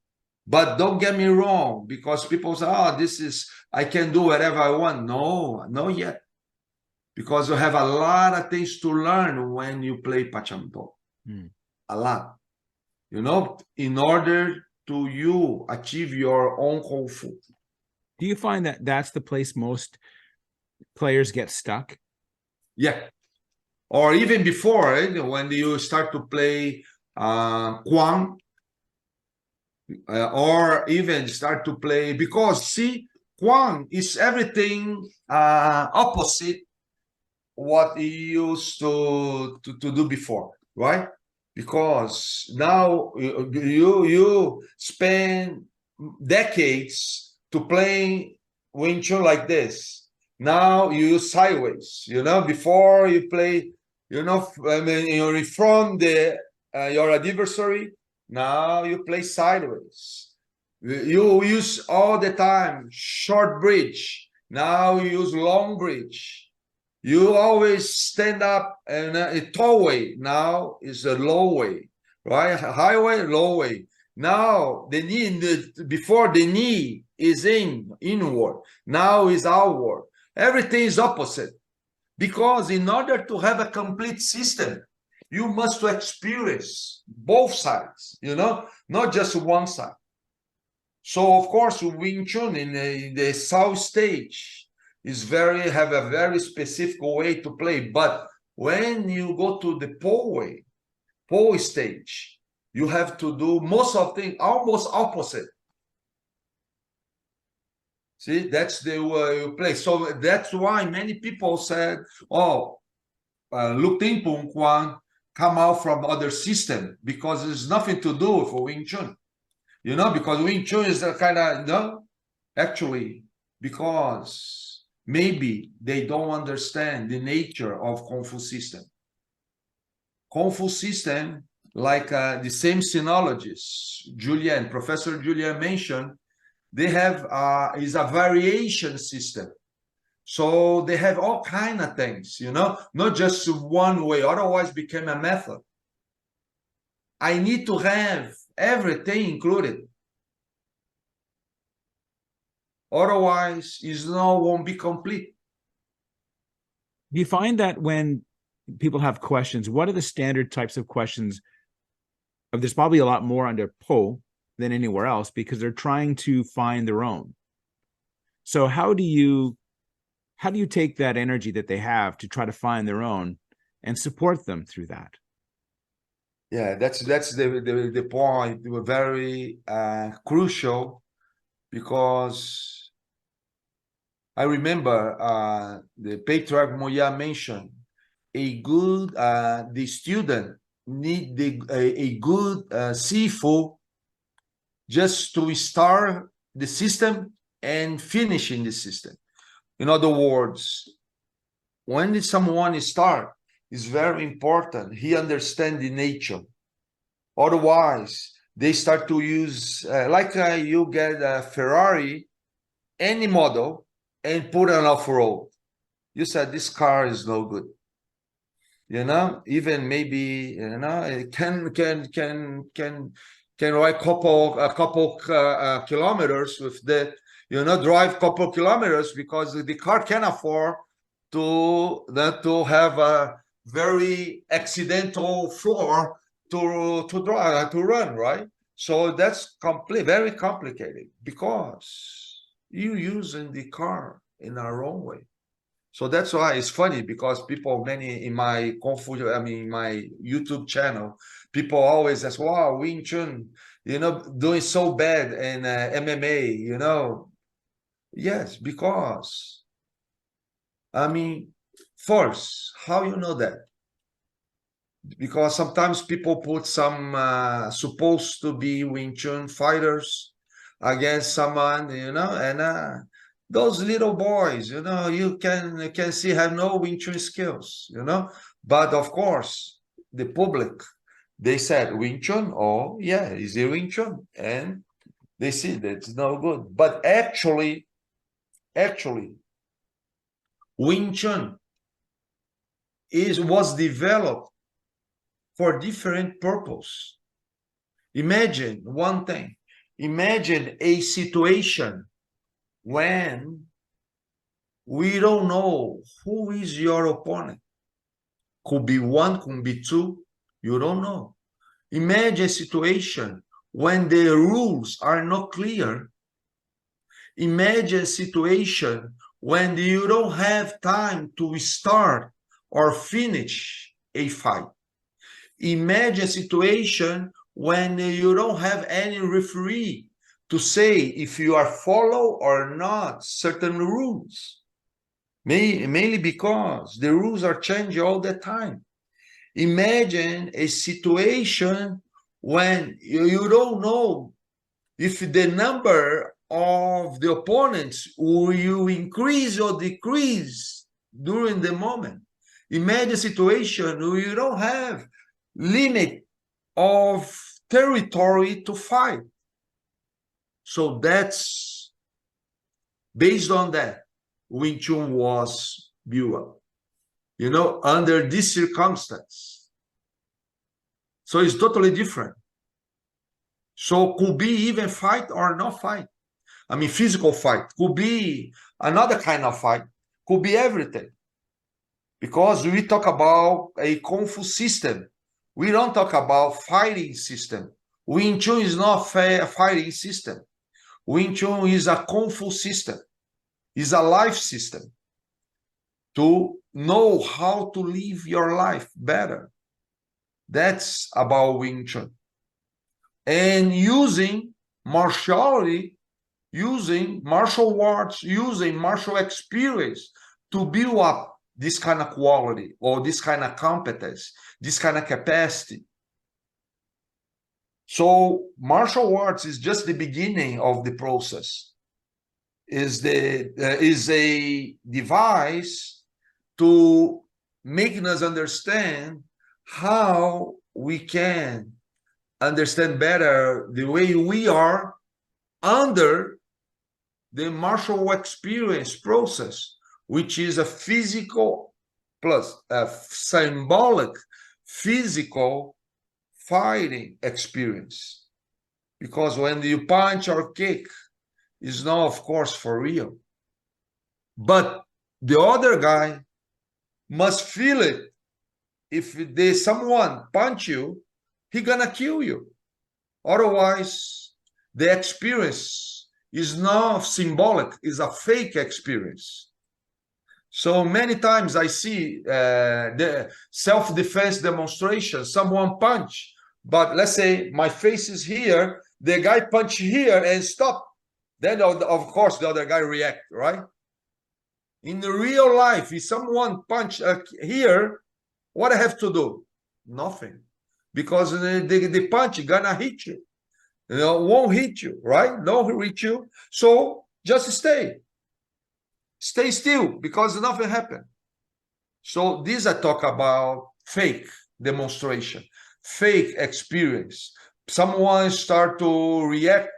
But don't get me wrong, because people say, oh, this is, I can do whatever I want. No, not yet. Because you have a lot of things to learn when you play Pachamto. A lot. You know, in order to you achieve your own Kung Fu. Do you find that that's the place most players get stuck? Yeah. Or even before, when you start to play Kwang, or even start to play, because see, Kwang is everything opposite what you used to do before, right? Because now you spend decades to play Wing Chun like this. Now you use sideways, you know, before you play, you know, I mean, you're from the your adversary. Now you play sideways. You use all the time short bridge. Now you use long bridge. You always stand up and a tall way. Now is a low way, right? Highway, low way. Now the knee, before the knee is inward. Now is outward. Everything is opposite. Because in order to have a complete system, you must experience both sides, you know, not just one side. So of course, Wing Chun in the South stage is have a very specific way to play. But when you go to the Po stage, you have to do most of things almost opposite. See, that's the way you play. So that's why many people said, oh, Lu Ting Pung Quan come out from other system, because there's nothing to do with Wing Chun. You know, because Wing Chun is a kind of, no, actually, because maybe they don't understand the nature of Kung Fu system. Kung Fu system, like the same sinologists, Professor Julian mentioned, they have is a variation system. So they have all kind of things, you know, not just one way, otherwise became a method. I need to have everything included. Otherwise, won't be complete. Do you find that when people have questions, what are the standard types of questions? There's probably a lot more under Po than anywhere else, because they're trying to find their own. So how do you take that energy that they have to try to find their own and support them through that? Yeah, that's the point. Very crucial, because I remember the patriarch Moya mentioned, a good the student need a good CFO just to start the system and finish in the system. In other words, when someone start, it's very important he understand the nature. Otherwise, they start to use you get a Ferrari, any model, and put an off-road. You said this car is no good. Even maybe it can ride a couple kilometers with the drive couple kilometers because the car can afford to have a very accidental floor to drive to run, right? So that's very complicated because you using the car in a wrong way. So that's why it's funny because many in my my YouTube channel, people always ask, "Wow, Wing Chun, doing so bad in MMA." Yes, because first, how you know that? Because sometimes people put some supposed to be Wing Chun fighters against someone, and those little boys, you can see have no Wing Chun skills, But of course, the public, they said Wing Chun, oh yeah, is it Wing Chun? And they see that it's no good. But actually, Wing Chun was developed for different purpose. Imagine one thing. Imagine a situation when we don't know who is your opponent. Could be one, could be two, you don't know. Imagine a situation when the rules are not clear. Imagine a situation when you don't have time to start or finish a fight. Imagine a situation when you don't have any referee to say if you are follow or not certain rules. Mainly because the rules are changing all the time. Imagine a situation when you don't know if the number of the opponents will you increase or decrease during the moment. Imagine a situation where you don't have limit of territory to fight. So that's based on that Wing Chun was built, under this circumstance. So it's totally different. So could be even fight or not fight. Physical fight, could be another kind of fight, could be everything. Because we talk about a Kung Fu system. We don't talk about fighting system. Wing Chun is not a fighting system. Wing Chun is a Kung Fu system. Is a life system to know how to live your life better. That's about Wing Chun. And using martiality, using martial arts, using martial experience to build up this kind of quality or this kind of competence, this kind of capacity. So martial arts is just the beginning of the process. Is a device to making us understand how we can understand better the way we are under the martial experience process, which is a physical plus a symbolic physical fighting experience. Because when you punch or kick, is not, of course, for real. But the other guy must feel it. If someone punch you, he gonna kill you. Otherwise, the experience is not symbolic, is a fake experience. So many times I see the self-defense demonstration, someone punch, but let's say my face is here, the guy punch here and stop. Then, of course, the other guy react, right? In the real life, if someone punch here, What I have to do? Nothing. Because the punch gonna hit you. Won't hit you, right? Don't hit you. So just stay. Stay still because nothing happened. So these I talk about fake demonstration, fake experience. Someone start to react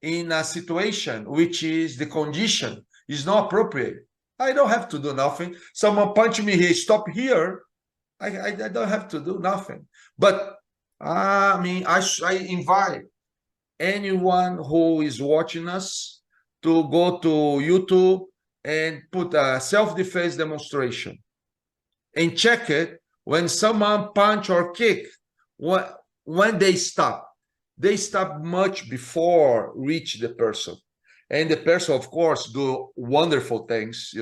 in a situation which is the condition is not appropriate. I don't have to do nothing. Someone punch me here, stop here. I don't have to do nothing. But I mean, I invite anyone who is watching us to go to YouTube and put a self-defense demonstration and check it when someone punch or kick. When they stop much before reach the person. And the person, of course, do wonderful things,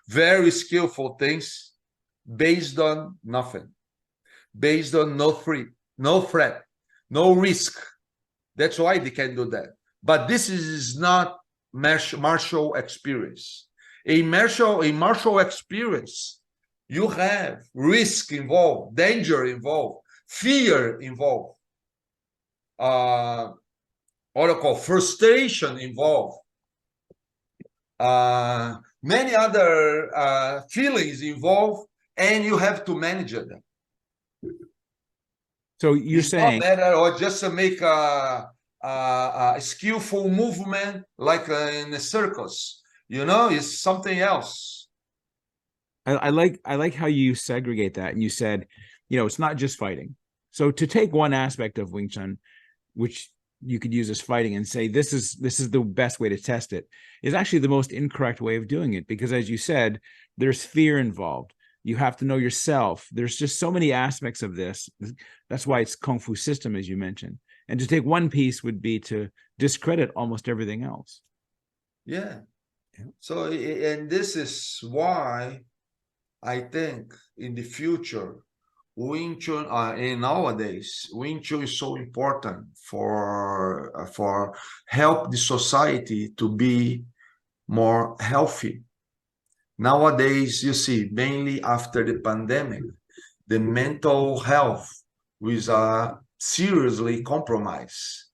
very skillful things based on nothing, based on no threat, no risk. That's why they can do that. But this is not martial experience. A martial experience, you have risk involved, danger involved, fear involved, what I call frustration involved, many other feelings involved, and you have to manage them. So you're it's saying not better or just to make a skillful movement like in a circus, it's something else. I like how you segregate that, and you said, it's not just fighting. So to take one aspect of Wing Chun, which you could use as fighting, and say this is the best way to test it, is actually the most incorrect way of doing it, because as you said, there's fear involved. You have to know yourself. There's just so many aspects of this. That's why it's Kung Fu system, as you mentioned. And to take one piece would be to discredit almost everything else. Yeah. So, and this is why I think in the future, Wing Chun, and nowadays, Wing Chun is so important for help the society to be more healthy. Nowadays, you see, mainly after the pandemic, the mental health was seriously compromised,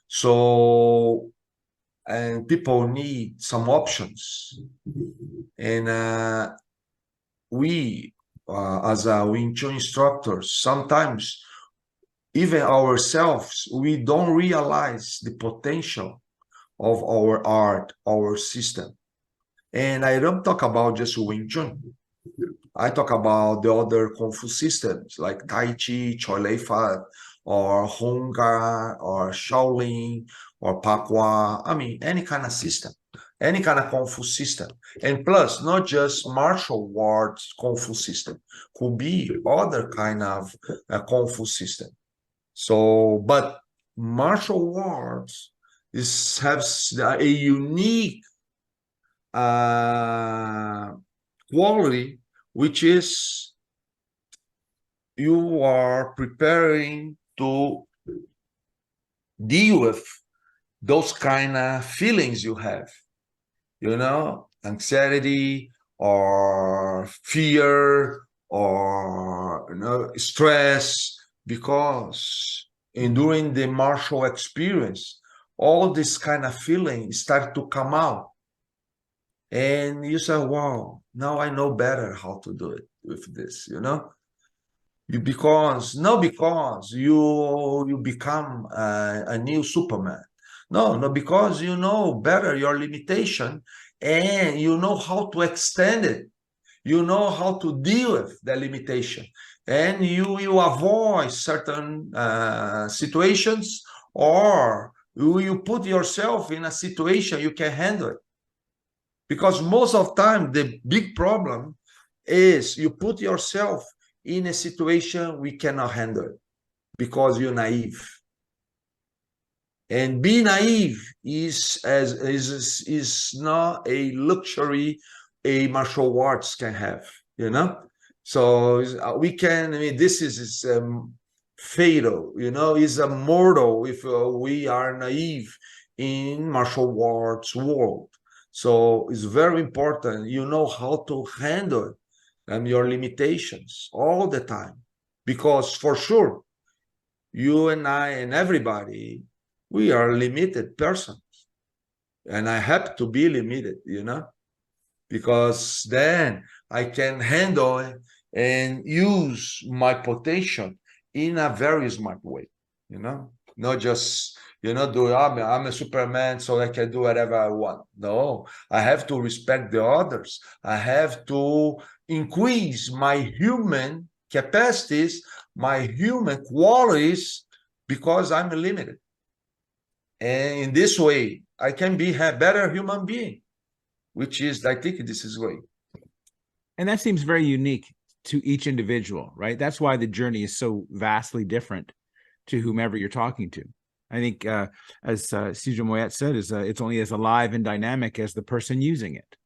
So, and people need some options. And we, as a Wing Chun instructors, sometimes even ourselves, we don't realize the potential of our art, our system. And I don't talk about just Wing Chun. I talk about the other Kung Fu systems like Tai Chi, Choi Lei Fat, or Hong Gar, or Shaolin, or Pakwa. I mean, any kind of system, any kind of Kung Fu system. And plus, not just martial arts Kung Fu system, could be other kind of Kung Fu system. So, but martial arts has a unique quality, which is you are preparing to deal with those kind of feelings you have, anxiety or fear or stress, because during the martial experience, all this kind of feeling start to come out. And you say, wow, now I know better how to do it with this, because you become a new Superman. No, because you know better your limitation and you know how to extend it. You know how to deal with the limitation, and you avoid certain situations, or you put yourself in a situation you can handle it. Because most of the time, the big problem is you put yourself in a situation we cannot handle because you're naive. And being naive is not a luxury a martial arts can have, So we can, I mean, this is fatal, is a mortal if we are naive in martial arts world. So it's very important, how to handle your limitations all the time. Because for sure, you and I and everybody, we are limited persons. And I have to be limited, because then I can handle it and use my potential in a very smart way, not just, I'm a Superman, so I can do whatever I want. No, I have to respect the others. I have to increase my human capacities, my human qualities, because I'm limited. And in this way, I can be a better human being, which is, I think this is great. And that seems very unique to each individual, right? That's why the journey is so vastly different to whomever you're talking to. I think, as Cesar Moyet said, it's only as alive and dynamic as the person using it,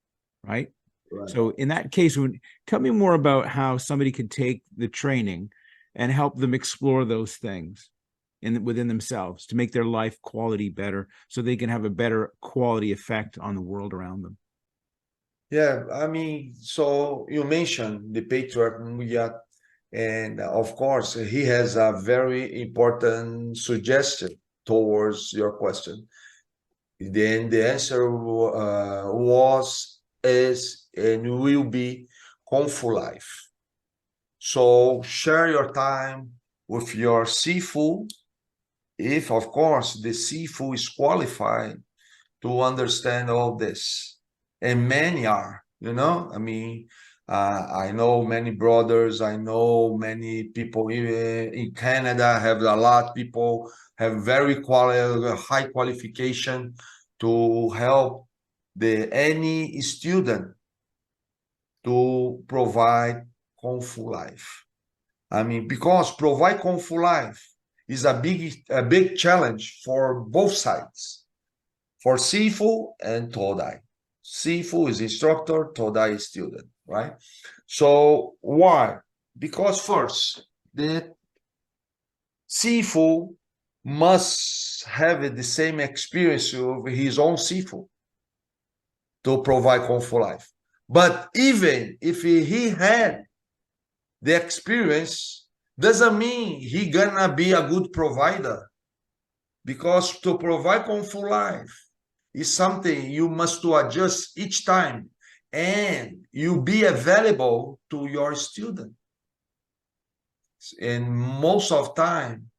right? Right. So in that case, tell me more about how somebody could take the training and help them explore those things within themselves to make their life quality better, so they can have a better quality effect on the world around them. Yeah, I mean, so you mentioned the patriarch Muyat, and of course, he has a very important suggestion towards your question. Then the answer was, is, and will be Kung Fu life. So share your time with your Sifu, if, of course, the Sifu is qualified to understand all this. And many are, I mean, I know many brothers, I know many people in Canada have a lot of people have very high qualification to help any student to provide Kung Fu life. I mean, because provide Kung Fu life is a big challenge for both sides, for Sifu and Todai. Sifu is instructor, Todai is student, right? So why? Because first, the Sifu must have the same experience with his own Sifu to provide Kung Fu life. But even if he had the experience, doesn't mean he gonna be a good provider, because to provide Kung Fu life is something you must to adjust each time, and you be available to your student. And most of time,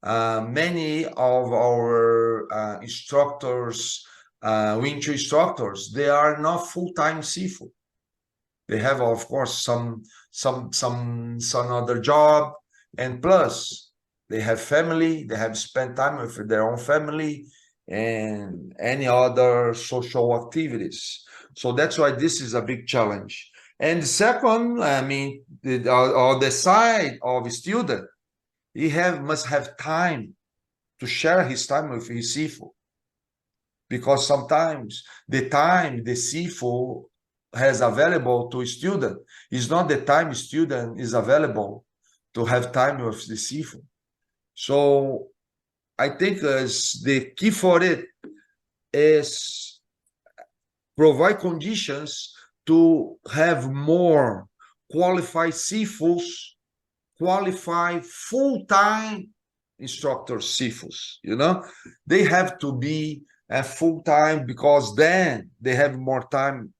many of our instructors, Wing Chun instructors, they are not full-time Sifu. They have, of course, some other job, and plus they have family. They have spent time with their own family and any other social activities. So that's why this is a big challenge. And second, I mean, on the side of a student, he must have time to share his time with his Sifu, because sometimes the time the Sifu has available to a student is not the time student is available to have time with the Sifu. So I think the key for it is provide conditions to have more qualified Sifus, qualified full-time instructor Sifus, they have to be full-time, because then they have more time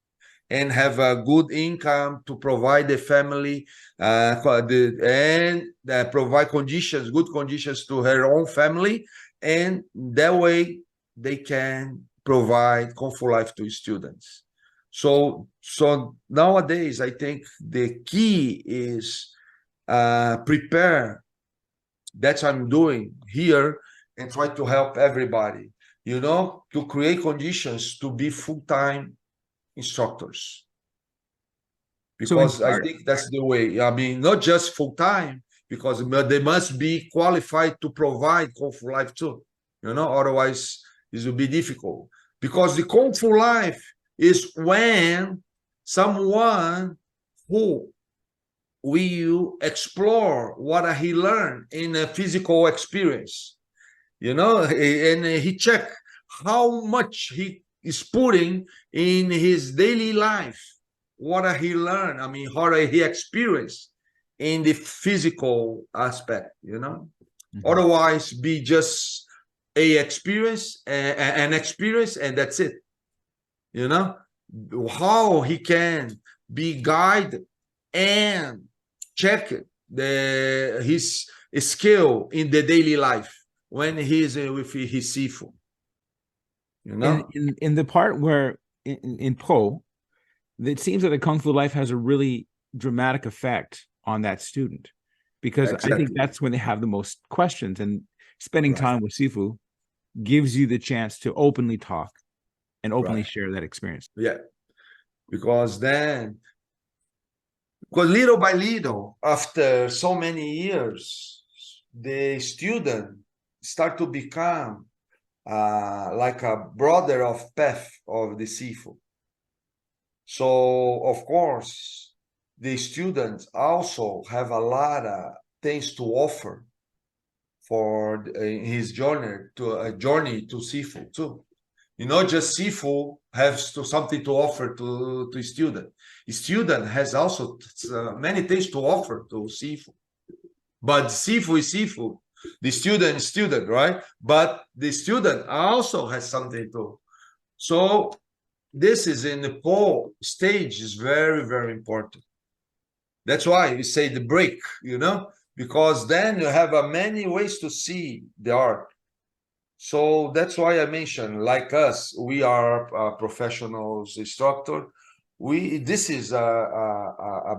and have a good income to provide the family and provide good conditions to her own family, and that way they can provide Kung Fu life to students. So nowadays, I think the key is prepare. That's what I'm doing here, and try to help everybody, to create conditions to be full-time instructors, because I think that's the way. I mean, not just full-time, because they must be qualified to provide Kung Fu life too, otherwise it will be difficult, because the Kung Fu life is when someone who will explore what he learned in a physical experience, and he check how much he is putting in his daily life what he learned, I mean, how he experienced in the physical aspect, you know. Otherwise, be just a experience, an experience, and that's it. You know, how he can be guided and check his skill in the daily life when he is with his sifu. You know, in the part where in Po, it seems that the Kung Fu Life has a really dramatic effect on that student, because I think exactly. that's when they have the most questions, and spending Right. time with Sifu gives you the chance to openly talk and openly Right. share that experience. Yeah, because then, because little by little, after so many years, the student start to become like a brother of path of the Sifu. So, of course, the students also have a lot of things to offer for his journey to Sifu too. You know, just Sifu has something to offer to student. The student has also many things to offer to Sifu. But Sifu is Sifu. The student is student, right? But the student also has something to. So this is in the pole stage is very, very important. That's why we say the break, you know, because then you have many ways to see the art. So that's why I mentioned, like us, we are professionals instructor. This is a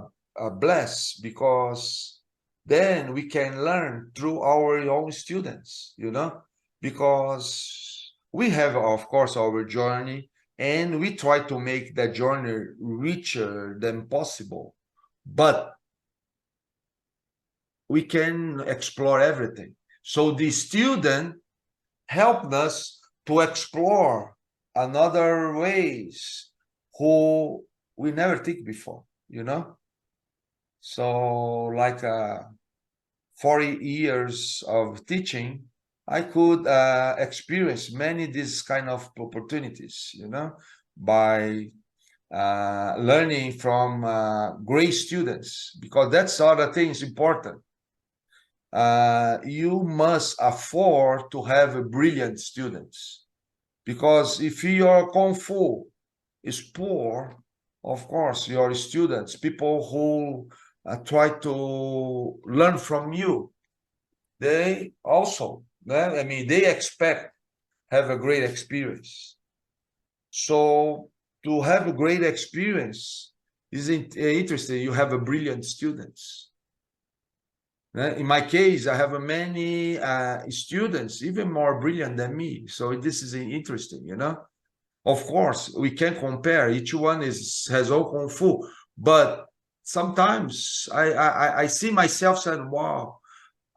bless, because then we can learn through our own students, you know, because we have, of course, our journey, and we try to make that journey richer than possible. But we can explore everything. So the student helped us to explore another ways who we never think before, you know. So like 40 years of teaching, I could experience many these kind of opportunities, you know, by learning from great students, because that's other things important. You must afford to have brilliant students, because if your Kung Fu is poor, of course, your students, people who try to learn from you, they also, I mean, they expect have a great experience. So to have a great experience is interesting. You have a brilliant students. In my case, I have many students, even more brilliant than me. So this is interesting, you know. Of course, we can compare. Each one has all kung fu, but sometimes I see myself saying, "Wow,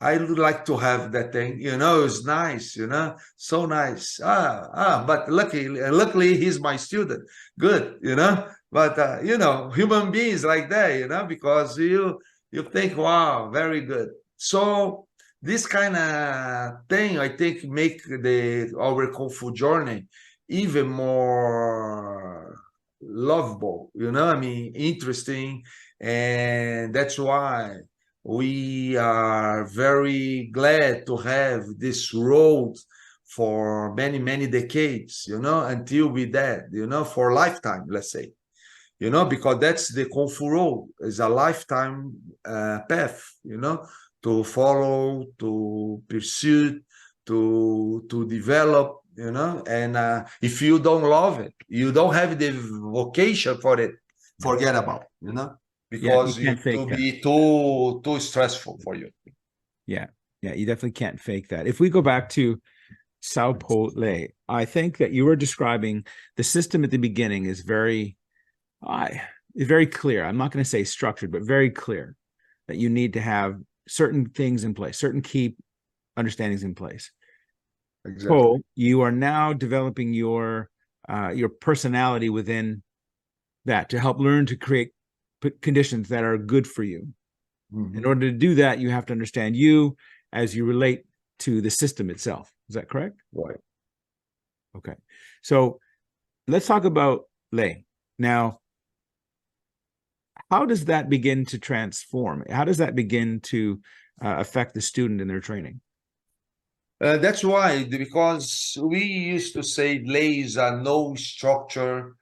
I would like to have that thing." You know, it's nice. You know, so nice. But luckily, he's my student. Good, you know. But you know, human beings like that, you know, because you think, "Wow, very good." So this kind of thing, I think, make the our kung fu journey even more lovable, you know, I mean, interesting. And that's why we are very glad to have this road for many, many decades, you know, until we dead, you know, for lifetime, let's say, you know, because that's the Kung Fu road, is a lifetime path, you know, to follow, to pursue, to develop, you know. And if you don't love it, you don't have the vocation for it, forget about, you know, Yeah, you because can't it fake will that. be too stressful for you. Yeah, yeah, you definitely can't fake that. If we go back to Sao Paulo, I think that you were describing the system at the beginning is very clear. I'm not going to say structured, but very clear that you need to have certain things in place, certain key understandings in place. Exactly. Po, you are now developing your personality within that to help learn to create conditions that are good for you. In Mhm. order to do that, you have to understand you as you relate to the system itself. Is that correct? Right. Okay. So let's talk about lei. Now, How does that begin to transform? How does that begin to affect the student in their training? That's why, because we used to say lay is a no structure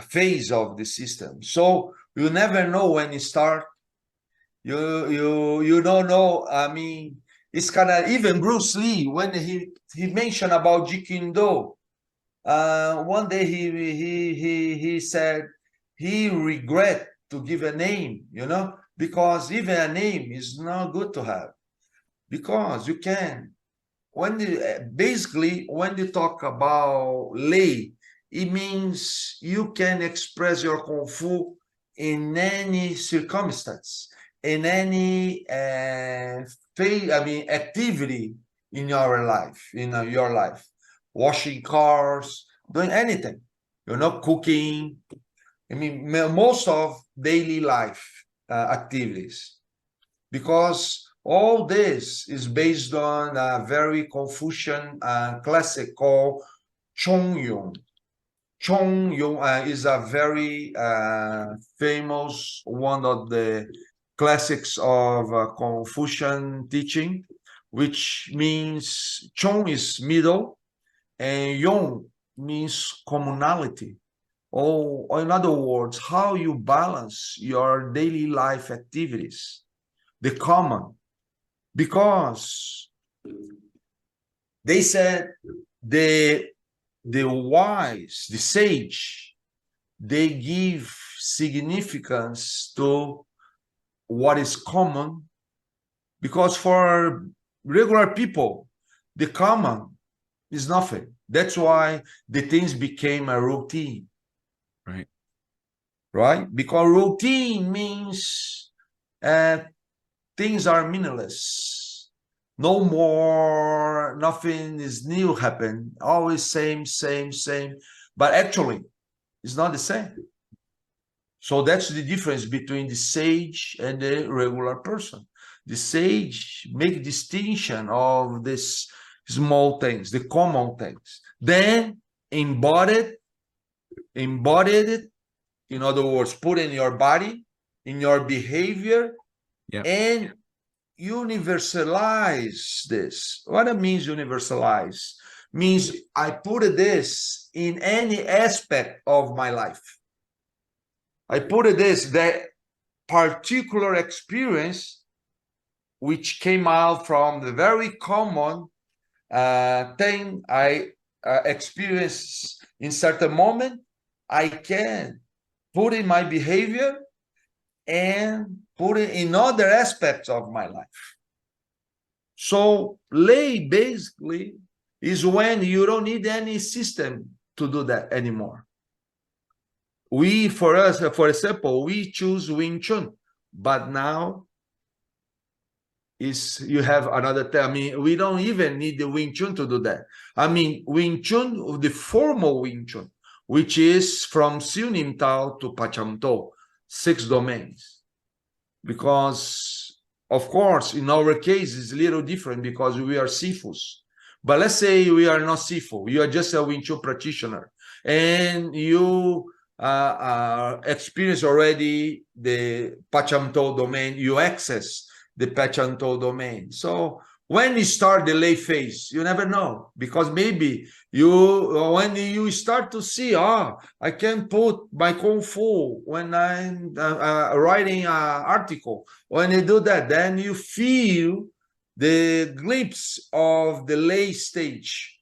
phase of the system. So you never know when you start. You don't know. I mean, it's kind of even Bruce Lee when he mentioned about Jeet Kune Do. One day he said he regret to give a name, because even a name is not good to have, because you can basically when you talk about lei, it means you can express your kung fu in any circumstance, in any activity in your life, washing cars, doing anything, cooking. I mean, most of daily life activities, because all this is based on a very Confucian classic called Chongyun. Chongyun is a very famous one of the classics of Confucian teaching, which means Chong is middle and Yong means communality. Or in other words, how you balance your daily life activities, the common, because they said the wise, the sage, they give significance to what is common, because for regular people, the common is nothing. That's why the things became a routine. Right? Because routine means things are meaningless. No more, nothing is new happen. Always same. But actually, it's not the same. So that's the difference between the sage and the regular person. The sage make distinction of these small things, the common things. Then embodied it, in other words, put in your body, in your behavior, and universalize this. What it means universalize? Means I put this in any aspect of my life. I put this, that particular experience which came out from the very common thing I experienced in certain moment, I can put in my behavior and put it in other aspects of my life. So lay basically is when you don't need any system to do that anymore. For example, we choose Wing Chun, but now you have another thing. I mean, we don't even need the Wing Chun to do that. I mean, Wing Chun, the formal Wing Chun, which is from Siu Nim Tao to Pacham To, 6 domains. Because, of course, in our case, it's a little different because we are Sifus. But let's say we are not Sifu. You are just a Wing Chun practitioner. And you experience already the Pacham To domain. You access the Pacham To domain. So when you start the lay phase, you never know, because maybe when you start to see, I can put my Kung Fu when I'm writing an article. When you do that, then you feel the glimpse of the lay stage,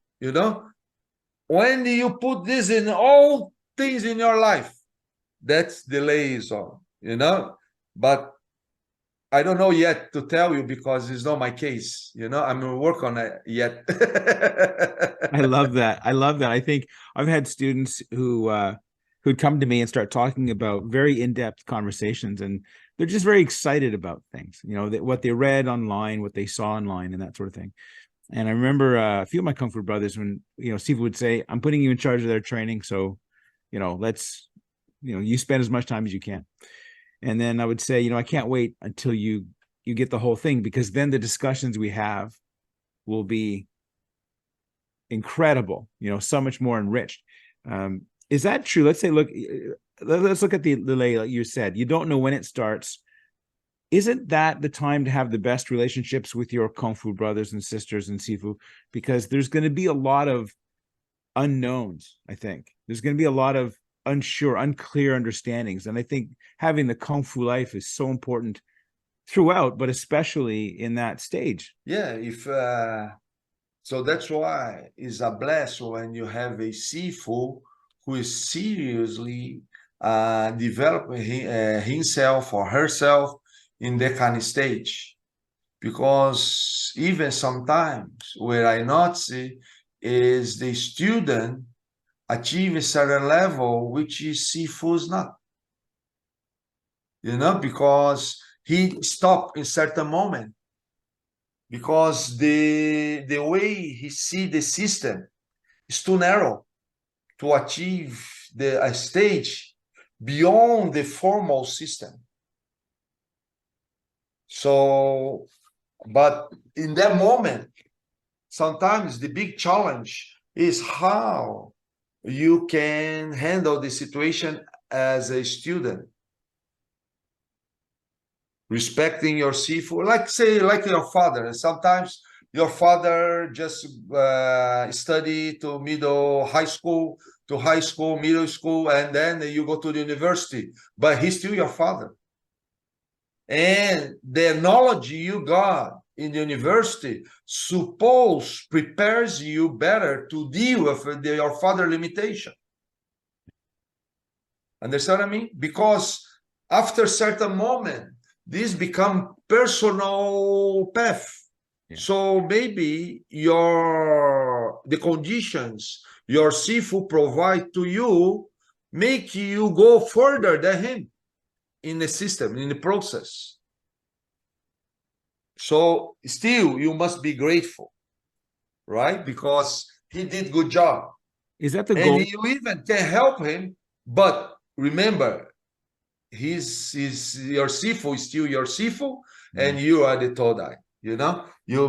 When you put this in all things in your life, that's the liaison, But I don't know yet to tell you because it's not my case. I'm working on it yet. I love that. I think I've had students who'd come to me and start talking about very in-depth conversations, and they're just very excited about things, what they read online, what they saw online, and that sort of thing. And I remember a few of my Kung Fu brothers when, Steve would say, I'm putting you in charge of their training. So, let's, you spend as much time as you can. And then I would say, I can't wait until you get the whole thing, because then the discussions we have will be incredible, so much more enriched. Is that true? Let's say, look, let's look at the lay like you said. You don't know when it starts. Isn't that the time to have the best relationships with your kung fu brothers and sisters and sifu? Because there's going to be a lot of unknowns. I think there's going to be a lot of unclear understandings, and I think having the kung fu life is so important throughout, but especially in that stage. Yeah, if so that's why it's a bless when you have a Sifu who is seriously developing himself or herself in that kind of stage. Because even sometimes where I not see is the student achieve a certain level which is Sifu's not. Because he stopped in certain moment because the way he see the system is too narrow to achieve a stage beyond the formal system. So, but in that moment, sometimes the big challenge is how you can handle the situation as a student, respecting your seafood, like say, like your father. Sometimes your father just study to high school, middle school, and then you go to the university, but he's still your father. And the knowledge you got in the university prepares you better to deal with your father limitation. Understand what I mean? Because after a certain moment, this become personal path. Yeah. So maybe the conditions your Sifu provide to you make you go further than him in the system, in the process. So still, you must be grateful, right? Because he did good job. Is that the goal? And you even can help him, but remember, your Sifu is still your Sifu, and you are the Todai. You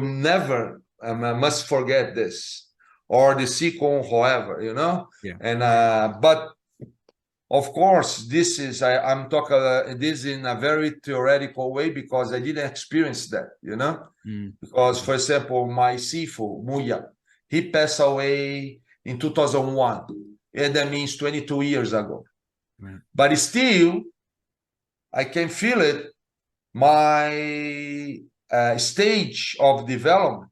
never must forget this, or the Sikon, however, Yeah. And but of course, this is I'm talking this in a very theoretical way because I didn't experience that, Because, for example, my Sifu Muya, he passed away in 2001, and that means 22 years ago. Right. But still, I can feel it. My stage of development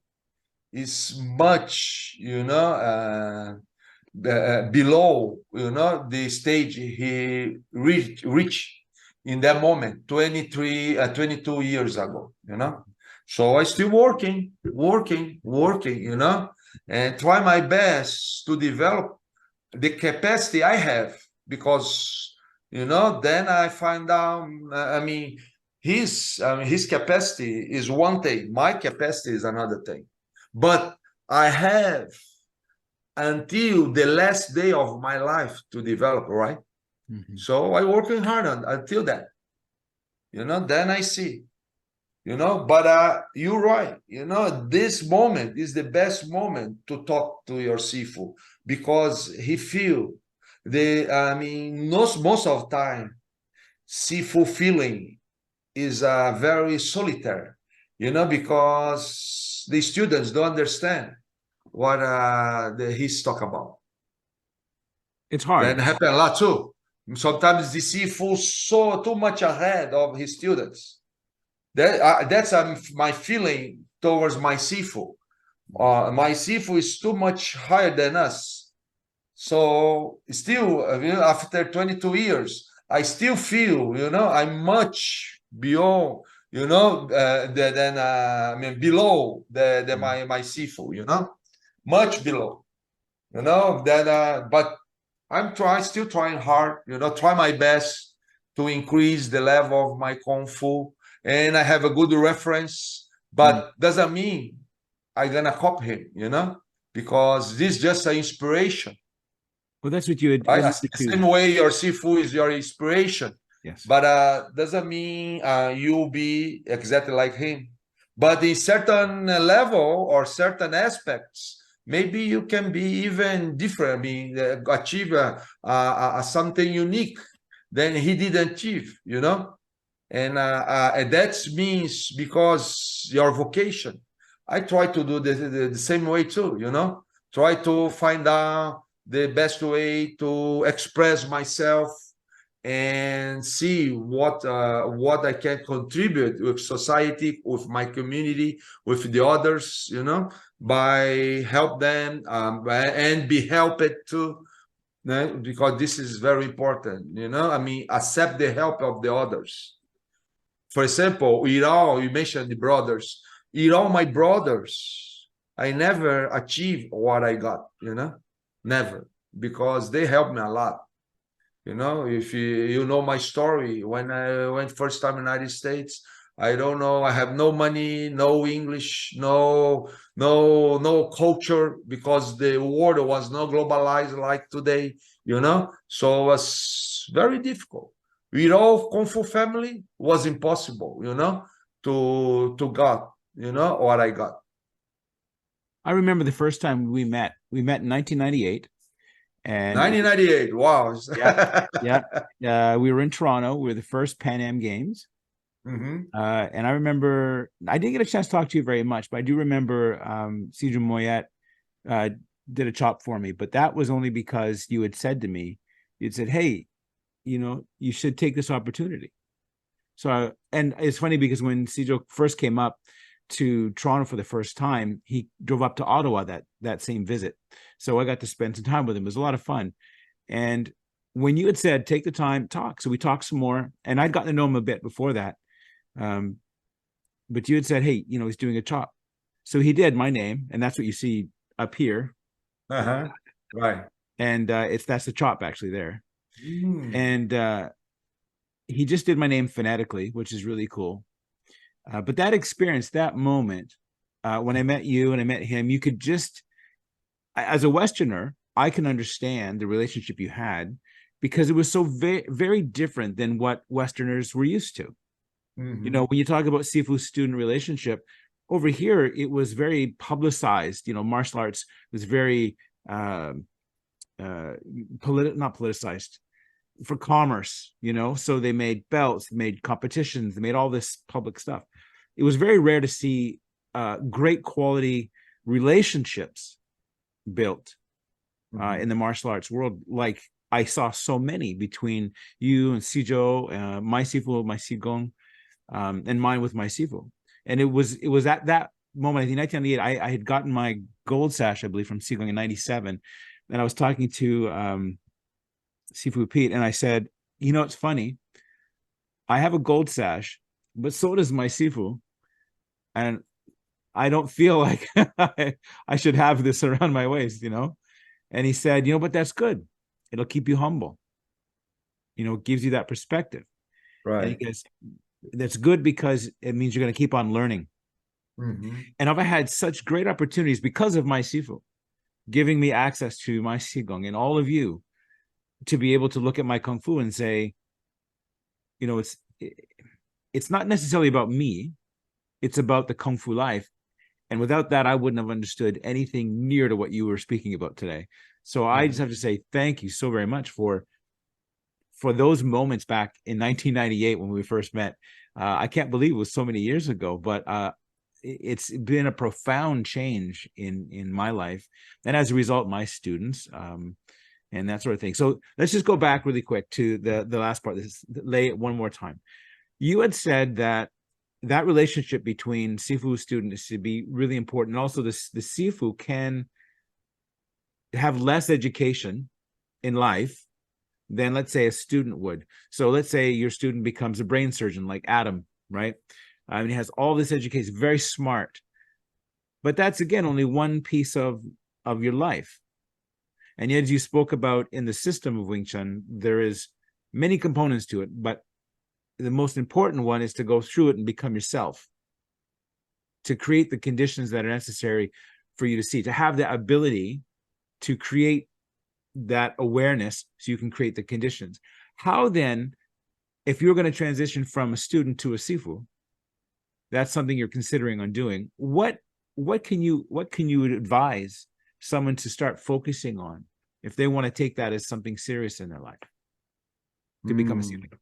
is much, below, the stage he reached in that moment, 22 years ago, So I still working, and try my best to develop the capacity I have because, then I find out, his capacity is one thing, my capacity is another thing. But I have until the last day of my life to develop, right? So I working hard until that, then I see, but you're right, this moment is the best moment to talk to your Sifu because he feel most of the time, Sifu feeling is very solitary, because the students don't understand what he's talk about. It's hard. That happen a lot too. Sometimes the Sifu so too much ahead of his students. That's my feeling towards my Sifu. My Sifu is too much higher than us. So still, after 22 years, I still feel, I'm much beyond, below my Sifu, much below, but still trying hard, try my best to increase the level of my Kung Fu, and I have a good reference, but doesn't mean I'm gonna copy him, because this is just an inspiration. Well, that's what you had. Right? The same way your Sifu is your inspiration. Yes. But doesn't mean you'll be exactly like him. But in certain level or certain aspects, maybe you can be even different. I mean, achieve something unique than he didn't achieve, you know? And that means because your vocation. I try to do the same way too, you know? Try to find out the best way to express myself and see what I can contribute with society, with my community, with the others, you know, by help them and be helped too, né? Because this is very important, you know. I mean, accept the help of the others. For example, Iran, you mentioned the brothers. Iran, my brothers, I never achieved what I got, you know, never, because they helped me a lot. You know, if you know my story, when I went first time United States, I don't know, I have no money, no English, no culture, because the world was not globalized like today, you know. So it was very difficult. With all Kung Fu family was impossible, you know, to got, you know, what I got. I remember the first time we met. We met in 1998, and 1998, wow. yeah, yeah, we were in Toronto. We were the first Pan Am Games. Mhm. And I remember I didn't get a chance to talk to you very much, but I do remember Cedric Moyet uh, did a chop for me, but that was only because you had said to me, you'd said, "Hey, you know, you should take this opportunity." So, and it's funny because when Cedric first came up to Toronto for the first time, he drove up to Ottawa that same visit. So I got to spend some time with him. It was a lot of fun. And when you had said, take the time, talk. So we talked some more, and I'd gotten to know him a bit before that. Um, but you had said, hey, you know, he's doing a chop. So he did my name, and that's what you see up here. Uh-huh. Right. And that's the chop actually there. Mm. And he just did my name phonetically, which is really cool. But that experience, that moment, when I met you and I met him, you could just, as a Westerner, I can understand the relationship you had because it was so very, very different than what Westerners were used to. You know, Mhm. when you talk about Sifu student relationship, over here it was very publicized. You know, martial arts was very not politicized for commerce. You know, so they made belts, they made competitions, they made all this public stuff. It was very rare to see great quality relationships built in Mhm. the martial arts world. Like I saw so many between you and Sijo, my Sifu, my Sigong, and mine with my Sifu. And it was at that moment, I think 1998, I had gotten my gold sash, I believe, from Sigong in 97. And I was talking to Sifu Pete, and I said, you know, it's funny. I have a gold sash, but so does my Sifu. And I don't feel like I should have this around my waist, you know? And he said, you know, but that's good. It'll keep you humble. You know, it gives you that perspective. And he Right. goes, that's good because it means you're going to keep on learning. Mhm. And I've had such great opportunities because of my Sifu giving me access to my Qigong and all of you to be able to look at my Kung Fu and say, you know, it's not necessarily about me. It's about the Kung Fu life. And without that, I wouldn't have understood anything near to what you were speaking about today. So I just Mhm. have to say thank you so very much for those moments back in 1998 when we first met. I can't believe it was so many years ago, but it's been a profound change in my life, and as a result, my students, and that sort of thing. So let's just go back really quick to the last part. This lay it one more time. You had said that that relationship between Sifu students should be really important. And also, the Sifu can have less education in life than, let's say, a student would. So let's say your student becomes a brain surgeon like Adam, right? I mean, he has all this education, very smart, but that's again only one piece of your life. And yet, as you spoke about in the system of Wing Chun, there is many components to it, but the most important one is to go through it and become yourself, to create the conditions that are necessary for you to see, to have the ability to create that awareness so you can create the conditions. How then, if you're going to transition from a student to a Sifu, that's something you're considering on doing. What can you advise someone to start focusing on if they want to take that as something serious in their life to become a student?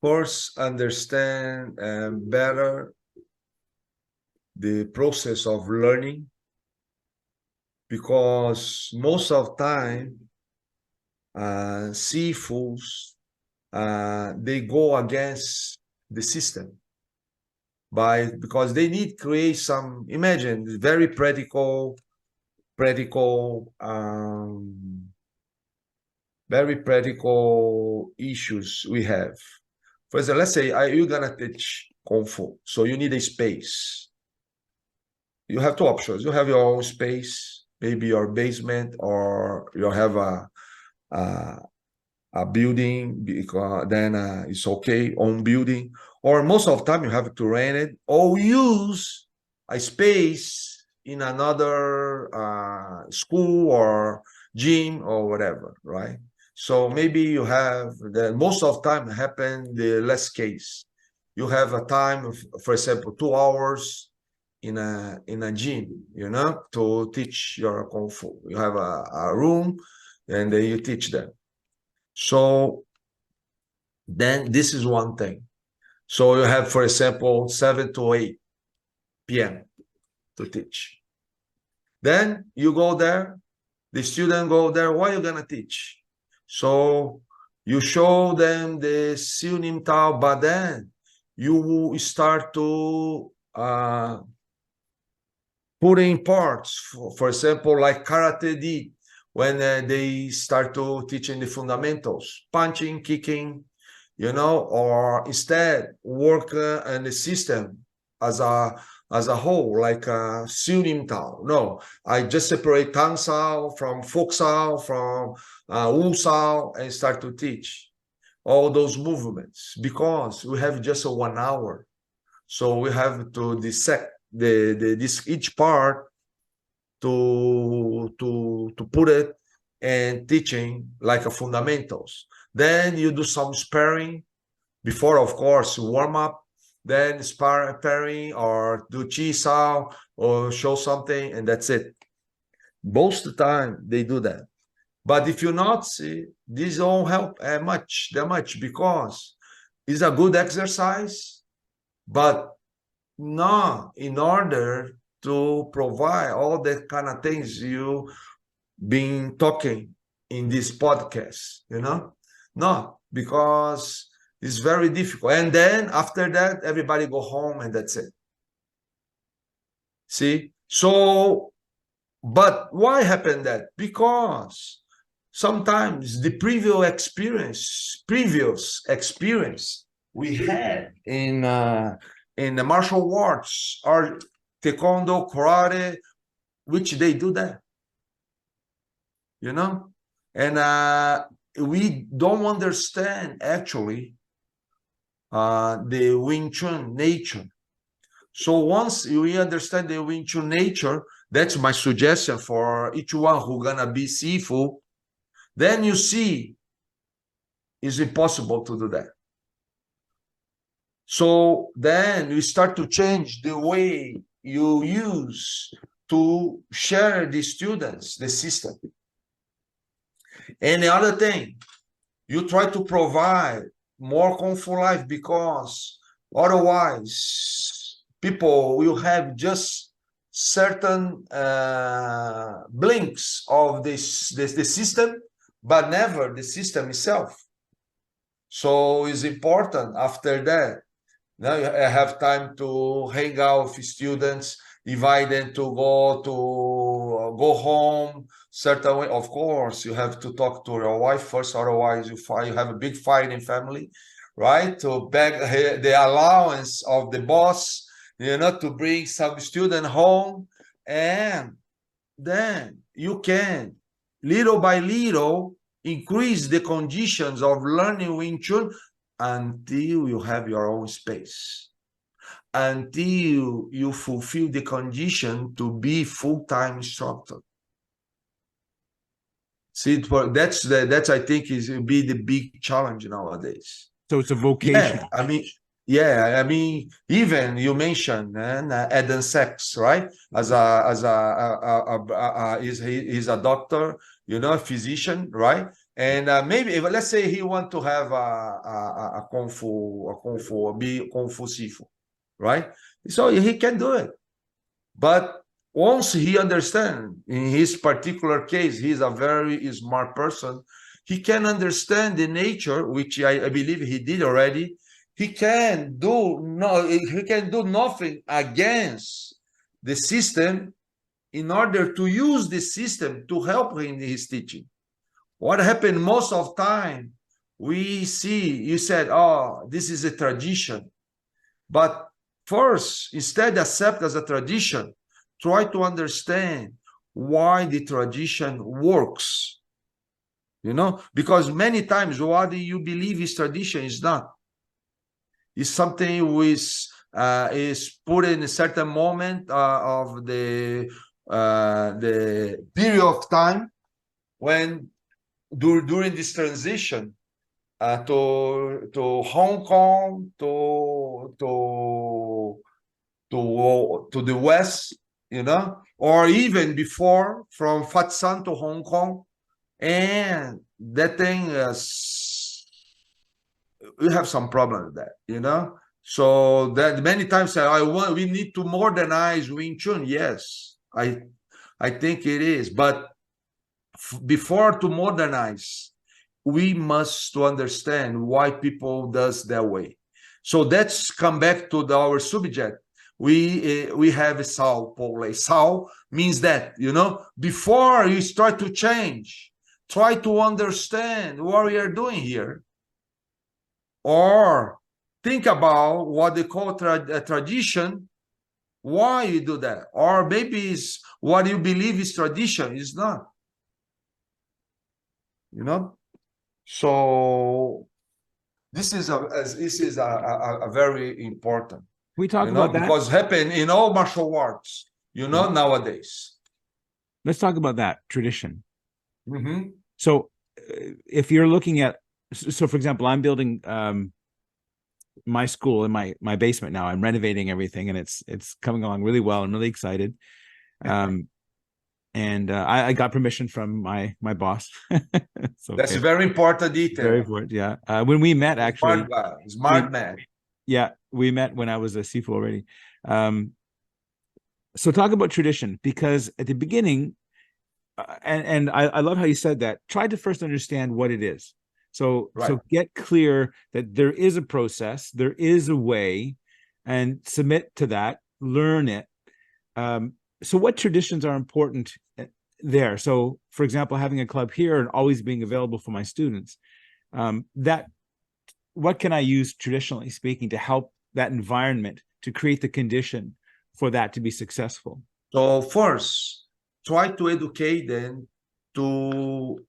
First, understand better the process of learning, because most of time seafoods they go against the system because they need create some, imagine, very practical very practical issues we have. For example, let's say you're gonna teach Kung Fu, so you need a space. You have two options. You have your own space, maybe your basement, or you have a building, because then it's okay, own building. Or most of the time you have to rent it or use a space in another school or gym or whatever, right? So maybe you have the most of the time happen the less case. You have a time of, for example, 2 hours in a gym, you know, to teach your Kung Fu. You have a room and then you teach them. So then this is one thing. So you have, for example, 7 to 8 p.m. to teach. Then you go there, the student go there, what are you gonna teach? So you show them the Siunim Tao, but then you start to put in parts, for example, like karate did when they start to teaching the fundamentals, punching, kicking, you know, or instead work in the system as a whole, like Sunim Tao. No, I just separate Tang Sao from Fok Sao, from Wu Sao, and start to teach all those movements, because we have just 1 hour. So we have to dissect this each part to put it and teaching like a fundamentals. Then you do some sparring before, of course, warm up, then sparring or do chi sao or show something, and that's it. Most of the time they do that. But if you not see, this don't help that much, because it's a good exercise, but not in order to provide all the kind of things you been talking in this podcast, you know? No, because it's very difficult. And then after that, everybody go home and that's it. See? So, but why happened that? Because sometimes the previous experience we had in the martial arts or taekwondo, karate, which they do that, you know, and we don't understand actually the Wing Chun nature. So once we understand the Wing Chun nature, that's my suggestion for each one who gonna be Sifu. Then you see, it's impossible to do that. So then you start to change the way you use to share the students, the system. And the other thing, you try to provide more Kung Fu life, because otherwise people will have just certain blinks of the system, but never the system itself. So it's important after that. Now you have time to hang out with students, invite them to go home certain way. Of course, you have to talk to your wife first, otherwise you have a big fight in family, right? To beg the allowance of the boss, you know, to bring some student home, and then you can little by little increase the conditions of learning Wing Chun until you have your own space, until you fulfill the condition to be full-time instructor. See, that's I think is will be the big challenge nowadays. So it's a vocation. Yeah, I mean, Yeah, I mean, even you mentioned Eden Sachs, right? He's a doctor, you know, a physician, right? And maybe if, let's say he want to have a kung fu sifu, right? So he can do it. But once he understands, in his particular case, he's a very smart person. He can understand the nature, which I believe he did already. He can do nothing against the system in order to use the system to help him in his teaching. What happened most of time, we see, you said, oh, this is a tradition. But first, instead accept as a tradition, try to understand why the tradition works. You know, because many times what you believe is tradition is not. It's something which is put in a certain moment of the period of time when during this transition to Hong Kong to the west, you know, or even before from Fatsan to Hong Kong, and that thing is we have some problem with that, you know. So that many times we need to modernize Wing Chun. Yes, I think it is, but before to modernize, we must to understand why people does that way. So let's come back to our subject. We have Sao Pole. Sao means that, you know, before you start to change, try to understand what we are doing here, or think about what they call tradition. Why you do that? Or maybe it's what you believe is tradition is not, you know. So this is a very important, We talk you know, about that. because happen in all martial arts, you know, nowadays. Let's talk about that tradition. Mm-hmm. So if you're looking at, so for example, I'm building my school in my basement now. I'm renovating everything, and it's coming along really well. I'm really excited. And I got permission from my boss. So That's a very important detail. Very important, yeah. When we met, actually, smart guy, smart man. Yeah, we met when I was a Sifu already. So talk about tradition, because at the beginning, and I love how you said that. Try to first understand what it is. So get clear that there is a process, there is a way, and submit to that. Learn it. So what traditions are important there? So, for example, having a club here and always being available for my students. That what can I use, traditionally speaking, to help that environment, to create the condition for that to be successful? So first, try to educate them to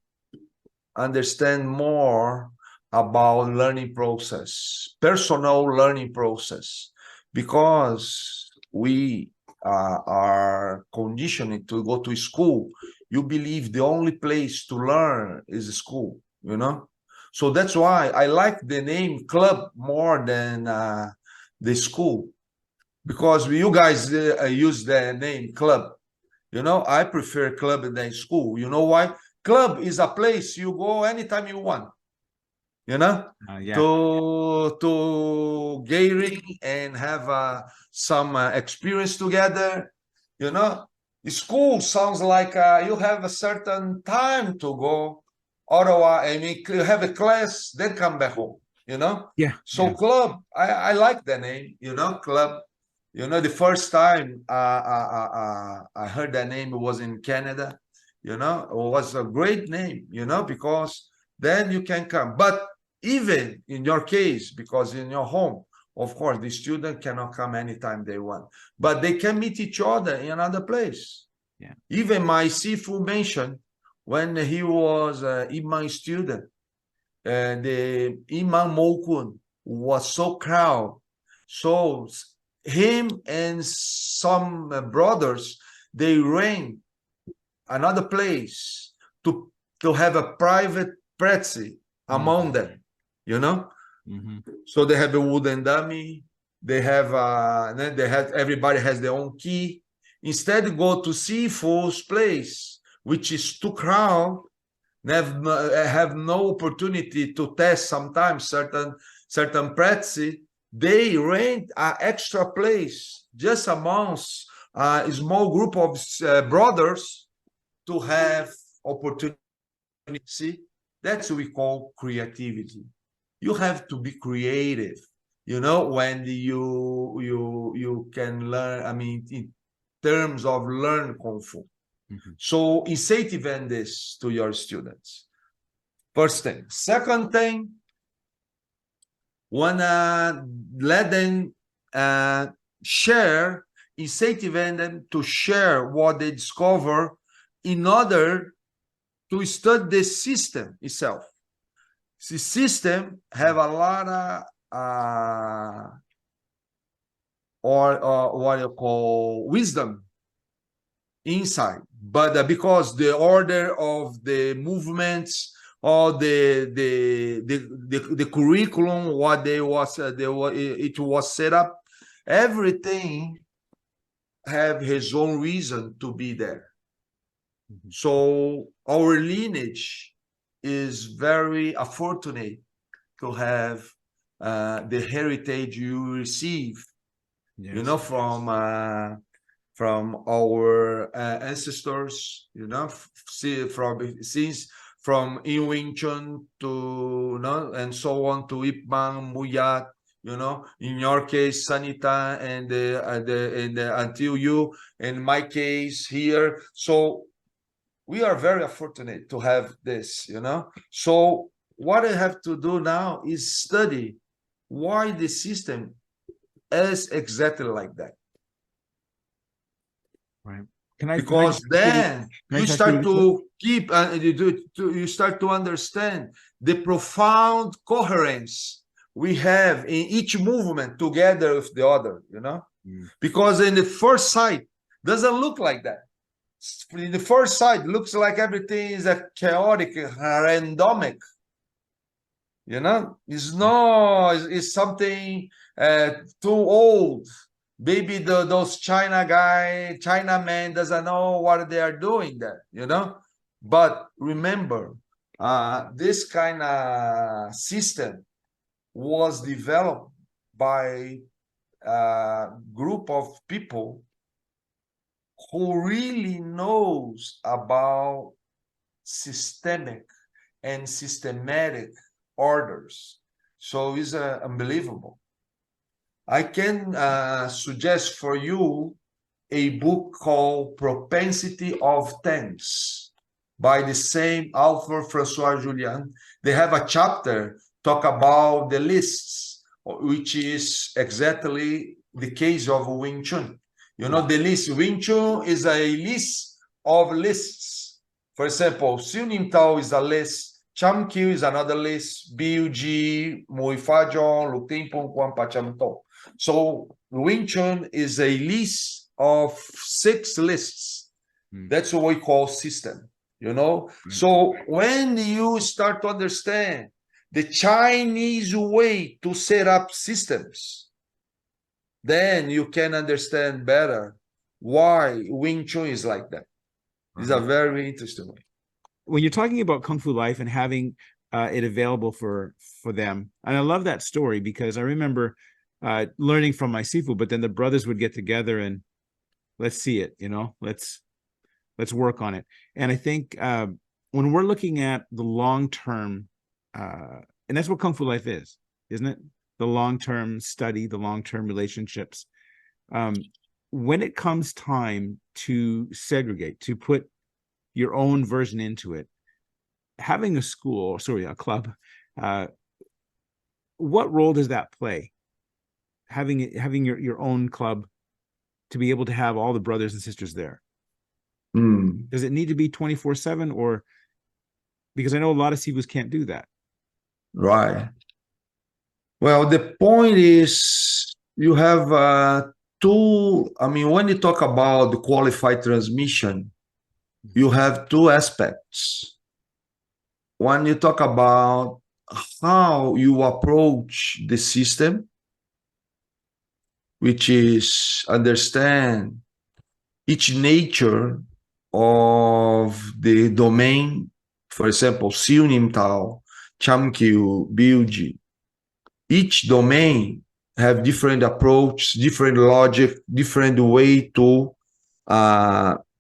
understand more about learning process, personal learning process, because we are conditioned to go to school. You believe the only place to learn is school, you know? So that's why I like the name club more than the school, because you guys use the name club. You know, I prefer club than school. You know why? Club is a place you go anytime you want, you know, to gathering and have some experience together, you know. School sounds like you have a certain time to go. Otherwise, I mean, you have a class, then come back home, you know. So club, I like the name, you know, club. You know, the first time I heard that name was in Canada. You know, it was a great name, you know, because then you can come. But even in your case, because in your home, of course, the student cannot come anytime they want, but they can meet each other in another place. Even my Sifu mentioned when he was an Imam student, the Imam Mokun was so crowd. So him and some brothers, they ran another place to have a private pretzi among them, you know. Mhm. So they have a wooden dummy. They have then they have everybody has their own key. Instead, go to Sifu's place, which is too crowded. Have no opportunity to test sometimes certain practice. They rent an extra place just amongst a small group of brothers to have opportunity. See, that's what we call creativity. You have to be creative, when you can learn. I mean, in terms of learn kung fu. Mhm. So incentivize this to your students. First thing. Second thing, wanna let them share, incentivize them to share what they discover in order to study the system itself. The system have a lot of or what you call wisdom inside, but because the order of the movements or the curriculum, what it was set up, everything have his own reason to be there. Mhm. So our lineage is very fortunate to have the heritage you receive, Yes. from our ancestors, from Wing Chun to, and so on, to Ip Man, Muyat, in your case, Sanita, and until you, in my case here. So we are very fortunate to have this, So what I have to do now is study why the system is exactly like that. Right. Can I Because just then can I you just ask you start this way? to keep you start to understand the profound coherence we have in each movement together with the other, Mm. because in the first sight doesn't look like that. In the first sight looks like everything is a chaotic, randomic, it's no, it's something too old. Maybe those China man doesn't know what they are doing there, But remember, this kind of system was developed by a group of people who really knows about systemic and systematic orders. So it's unbelievable. I can suggest for you a book called Propensity of Things by the same author, Francois Julian. They have a chapter talk about the lists, which is exactly the case of Wing Chun. The list. Wing Chun is a list of lists. For example, Siu Nim Tao is a list, Cham Kiu is another list, BUG, Mui Fa Jong, Lu Ting Pung Quan Pa Cham To. So Wing Chun is a list of 6 lists. That's what we call system, So when you start to understand the Chinese way to set up systems, then you can understand better why Wing Chun is like that. It's a very interesting way. When you're talking about Kung Fu Life and having it available for them, and I love that story because I remember learning from my Sifu, but then the brothers would get together and let's see it, let's work on it. And I think when we're looking at the long term, and that's what Kung Fu Life is, isn't it? The long term study, the long term relationships. When it comes time to segregate, to put your own version into it, having a club, what role does that play? Having your own club to be able to have all the brothers and sisters there. Does it need to be 24/7, or because I know a lot of Sivus can't do that? Right. Well, the point is you have two. I mean, when you talk about the qualified transmission, you have two aspects. When you talk about how you approach the system, which is understand each nature of the domain. For example, Siunim Tao, Chamkyu, Bilgi. Each domain have different approach, different logic, different way to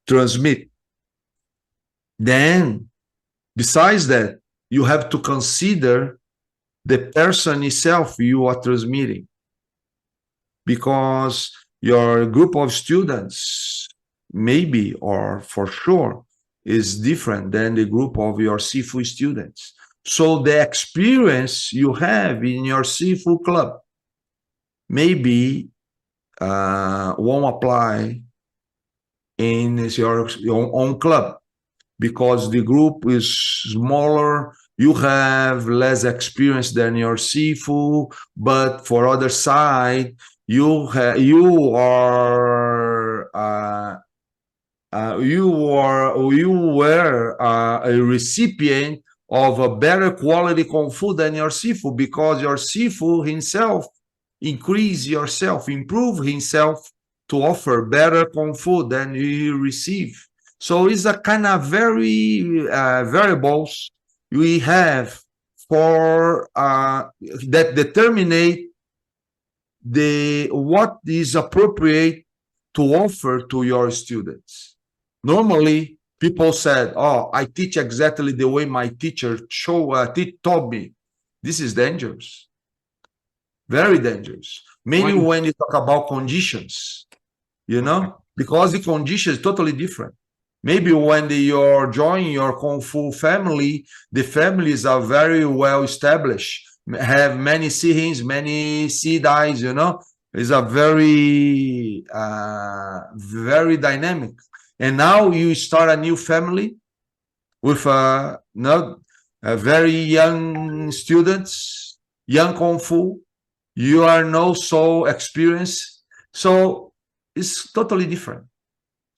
transmit. Then, besides that, you have to consider the person itself you are transmitting, because your group of students maybe or for sure is different than the group of your Sifu students. So the experience you have in your Sifu club maybe won't apply in your own club, because the group is smaller, you have less experience than your Sifu, but for other side, you are you were a recipient of a better quality Kung Fu than your Sifu, because your Sifu himself improve himself to offer better Kung Fu than you receive. So it's a kind of very variables we have for that determine what is appropriate to offer to your students. Normally, people said, "Oh, I teach exactly the way my teacher taught me." This is dangerous, very dangerous. Mainly when you talk about conditions, because the condition is totally different. Maybe when you're joining your Kung Fu family, the families are very well established, have many sihins, many sidais, It's a very, very dynamic. And now you start a new family with not very young students, young Kung Fu. You are not so experienced. So it's totally different.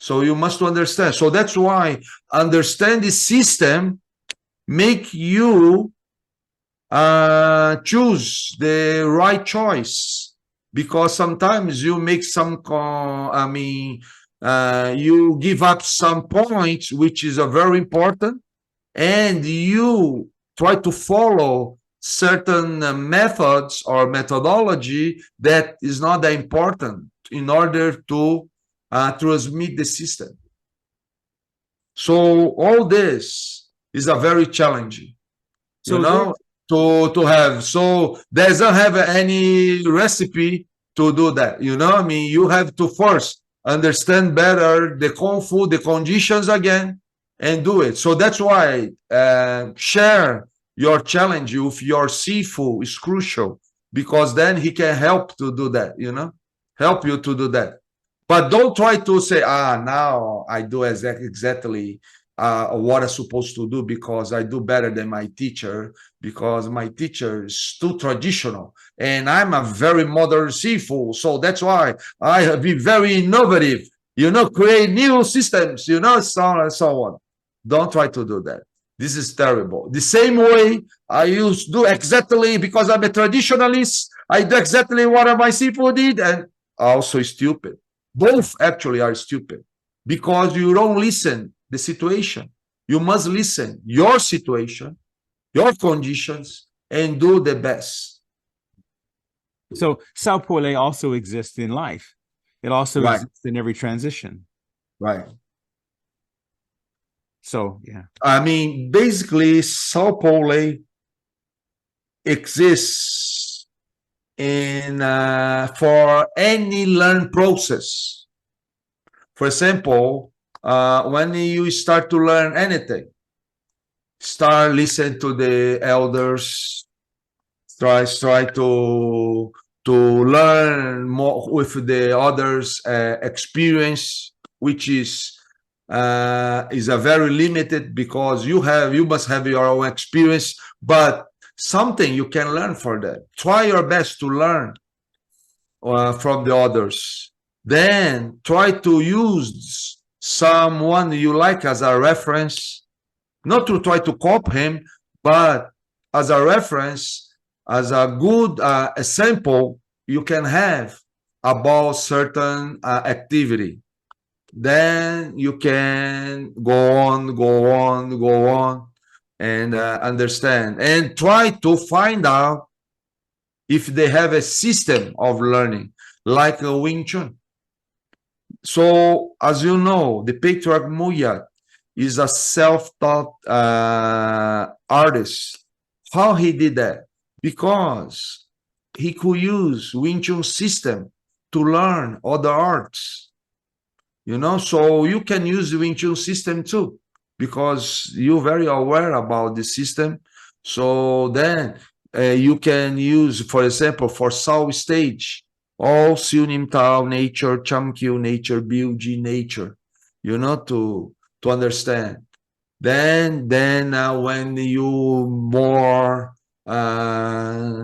So you must understand. So that's why understand the system make you choose the right choice, because sometimes you make some you give up some points which is very important, and you try to follow certain methods or methodology that is not that important in order to transmit the system. So all this is a very challenging, to have. So doesn't have any recipe to do that. You have to first understand better the Kung Fu, the conditions again, and do it. So that's why share your challenge with your Sifu is crucial, because then he can help to do that, help you to do that. But don't try to say, now I do exactly what I'm supposed to do because I do better than my teacher, because my teacher is too traditional and I'm a very modern Sifu. So that's why I have been very innovative, create new systems, so on and so on. Don't try to do that. This is terrible. The same way I used to do exactly, because I'm a traditionalist, I do exactly what my Sifu did, and also stupid. Both actually are stupid, because you don't listen the situation. You must listen your situation, your conditions, and do the best. So Sao Pole also exists in life. It also exists in every transition. Right. So, yeah. Basically, Sao Pole exists in for any learn process. For example, when you start to learn anything, start listen to the elders, try to learn more with the others experience, which is a very limited, because you must have your own experience, but something you can learn for that. Try your best to learn from the others. Then try to use someone you like as a reference, not to try to copy him, but as a reference, as a good example you can have about certain activity. Then you can go on, go on, go on, and understand and try to find out if they have a system of learning like a Wing Chun. So, as you know, the patriarch Muyat is a self-taught artist. How he did that? Because he could use Wing Chun system to learn other arts. You know, so you can use the Wing Chun system too, because you're very aware about the system. So then you can use, for example, for Sao stage, all Sunim Tao nature, Chamkyu nature, BUG nature, you know, to understand. Then when you more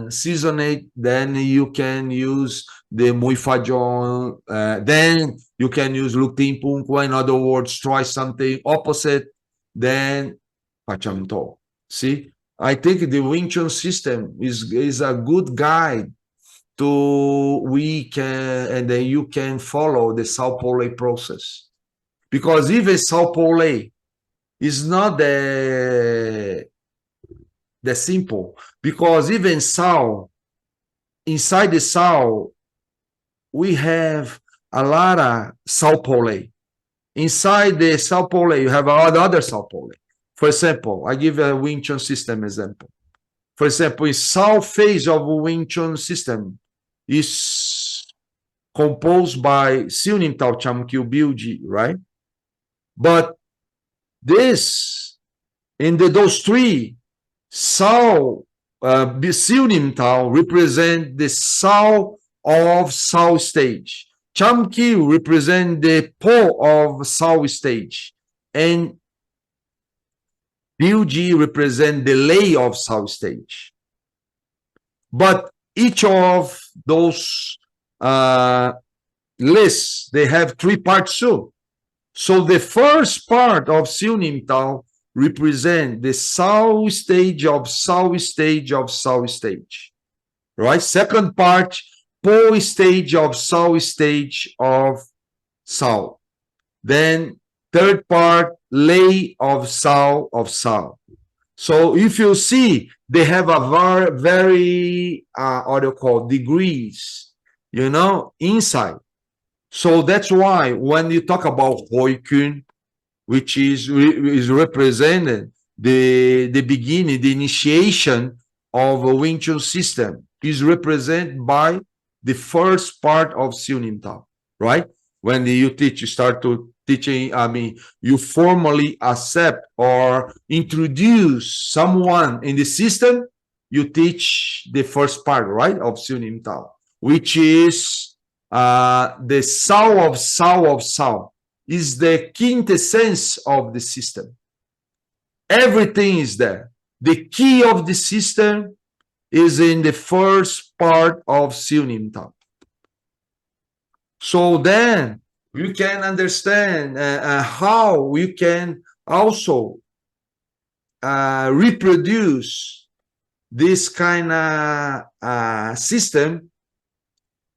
season it, then you can use the Muifajon. Then you can use Luktin Punkwa. In other words, try something opposite. Then Pachamto. See, I think the Wing Chun system is a good guide to we can, and then you can follow the Sao Paulo process, because even Sao Paulo is not the simple, because even Sao, inside the Sao, we have a lot of Sao Paulo. Inside the Sao Paulo, you have other Sao Paulo. For example, I give a Wing Chun system example. For example, in South phase of Wing Chun system is composed by Siunim Tao Cham Kyu Biuji, right? But this, in those three, Sao, Siunim Tao represent the Sao of Sao stage. Cham Kyu represent the Po of Sao stage. And Biuji represent the Lei of Sao stage. But each of those lists, they have three parts too. So the first part of Siunim Tao represent the Sao stage of Sao stage of Sao stage, right? Second part, Po stage of Sao stage of Sao. Then third part, Lei of Sao of Sao. So if you see, they have a very what do you call, degrees, you know, inside. So that's why when you talk about Hoikun, which is represented the beginning, the initiation of a Wing Chun system, is represented by the first part of Siunim Tao, right? When you teach, you start to teaching, I mean, you formally accept or introduce someone in the system, you teach the first part, right, of Siunim Tao, which is the Sao of Sao of Sao, is the quintessence of the system. Everything is there. The key of the system is in the first part of Siunim Tao. So then you can understand how you can also reproduce this kind of system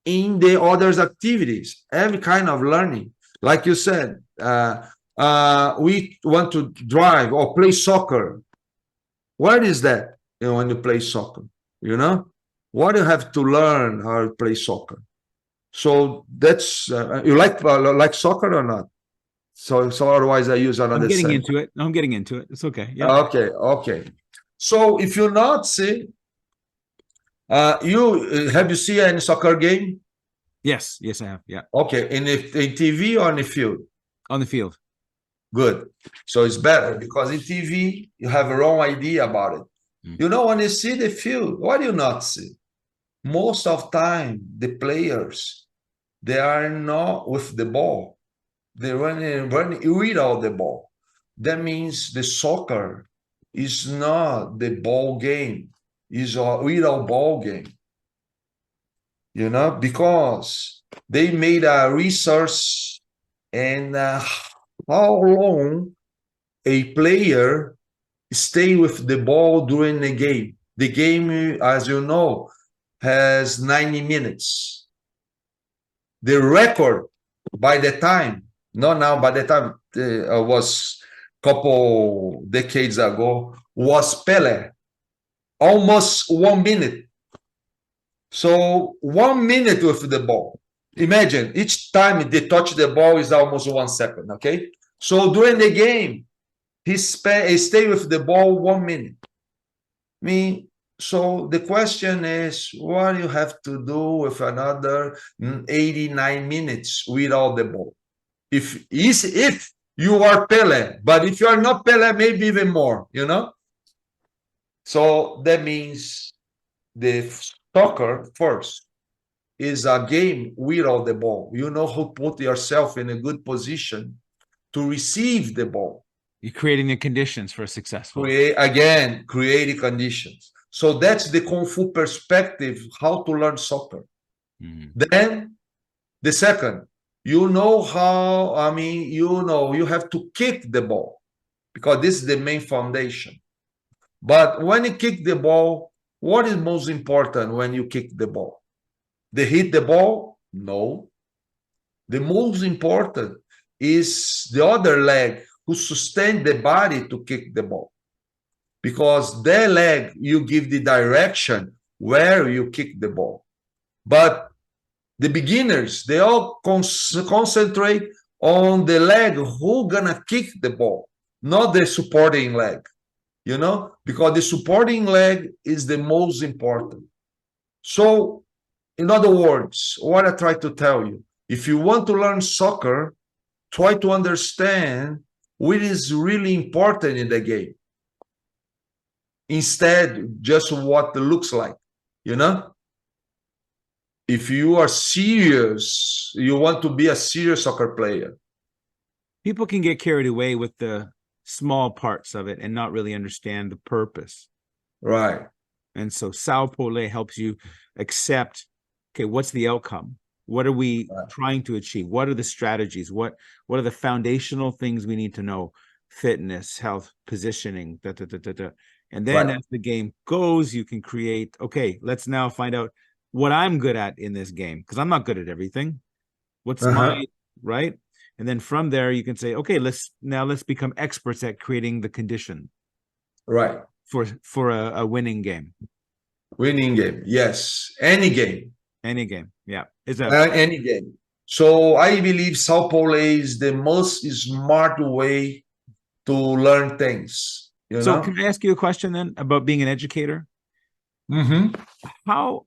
in the others activities, every kind of learning. Like you said, we want to drive or play soccer. What is that? You know, when you play soccer, you know, what do you have to learn how to play soccer? So that's you like soccer or not? So otherwise I use another. I'm getting into it. I'm getting into it. It's okay. Yeah. Okay. So if you're not, see, you have you seen any soccer game? Yes, I have. Yeah. Okay, in TV or on the field? On the field. Good. So it's better because in TV you have a wrong idea about it. You know, when you see the field, what do you not see? Most of time, the players, they are not with the ball. They running without the ball. That means the soccer is not the ball game. It's a without ball game. You know, because they made a research and how long a player stay with the ball during the game. The game, as you know, has 90 minutes. The record by the time, not now, by the time was a couple decades ago, was Pele, almost 1 minute. So 1 minute with the ball. Imagine each time they touch the ball is almost 1 second. Okay, so during the game, he stay with the ball 1 minute. So the question is, what do you have to do with another 89 minutes without the ball? If you are Pele, but if you are not Pele, maybe even more, So that means the soccer first is a game without the ball. You know how to put yourself in a good position to receive the ball. You're creating the conditions for a successful. Creating conditions. So that's the Kung Fu perspective, how to learn soccer. Then the second, you have to kick the ball because this is the main foundation. But when you kick the ball, what is most important when you kick the ball? They hit the ball? No. The most important is the other leg who sustain the body to kick the ball. Because their leg, you give the direction where you kick the ball. But the beginners, they all concentrate on the leg who gonna kick the ball, not the supporting leg, because the supporting leg is the most important. So, in other words, what I try to tell you, if you want to learn soccer, try to understand what is really important in the game. Instead, just what it looks like, If you are serious, you want to be a serious soccer player. People can get carried away with the small parts of it and not really understand the purpose. Right. And so Sao Pole helps you accept, okay, what's the outcome? What are we trying to achieve? What are the strategies? What are the foundational things we need to know? Fitness, health, positioning, And then as the game goes, you can create, okay, let's now find out what I'm good at in this game, because I'm not good at everything. What's my, right? And then from there, you can say, okay, let's become experts at creating the condition. Right. For a winning game. Winning game, yes. Any game. Any game, yeah. Any game. So I believe Sao Paulo is the most smart way to learn things. So can I ask you a question then about being an educator? How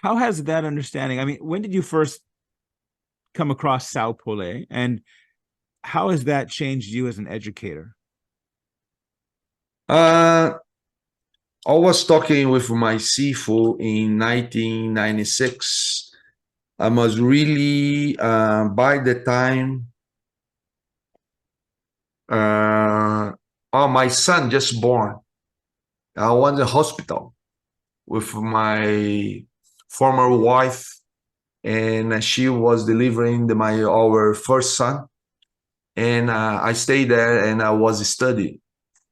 has that understanding? I mean, when did you first come across Sao Paulo, and how has that changed you as an educator? I was talking with my Sifu in 1996. I was really, by the time, my son just born. I was in the hospital with my former wife, and she was delivering our first son. And I stayed there and I was studying.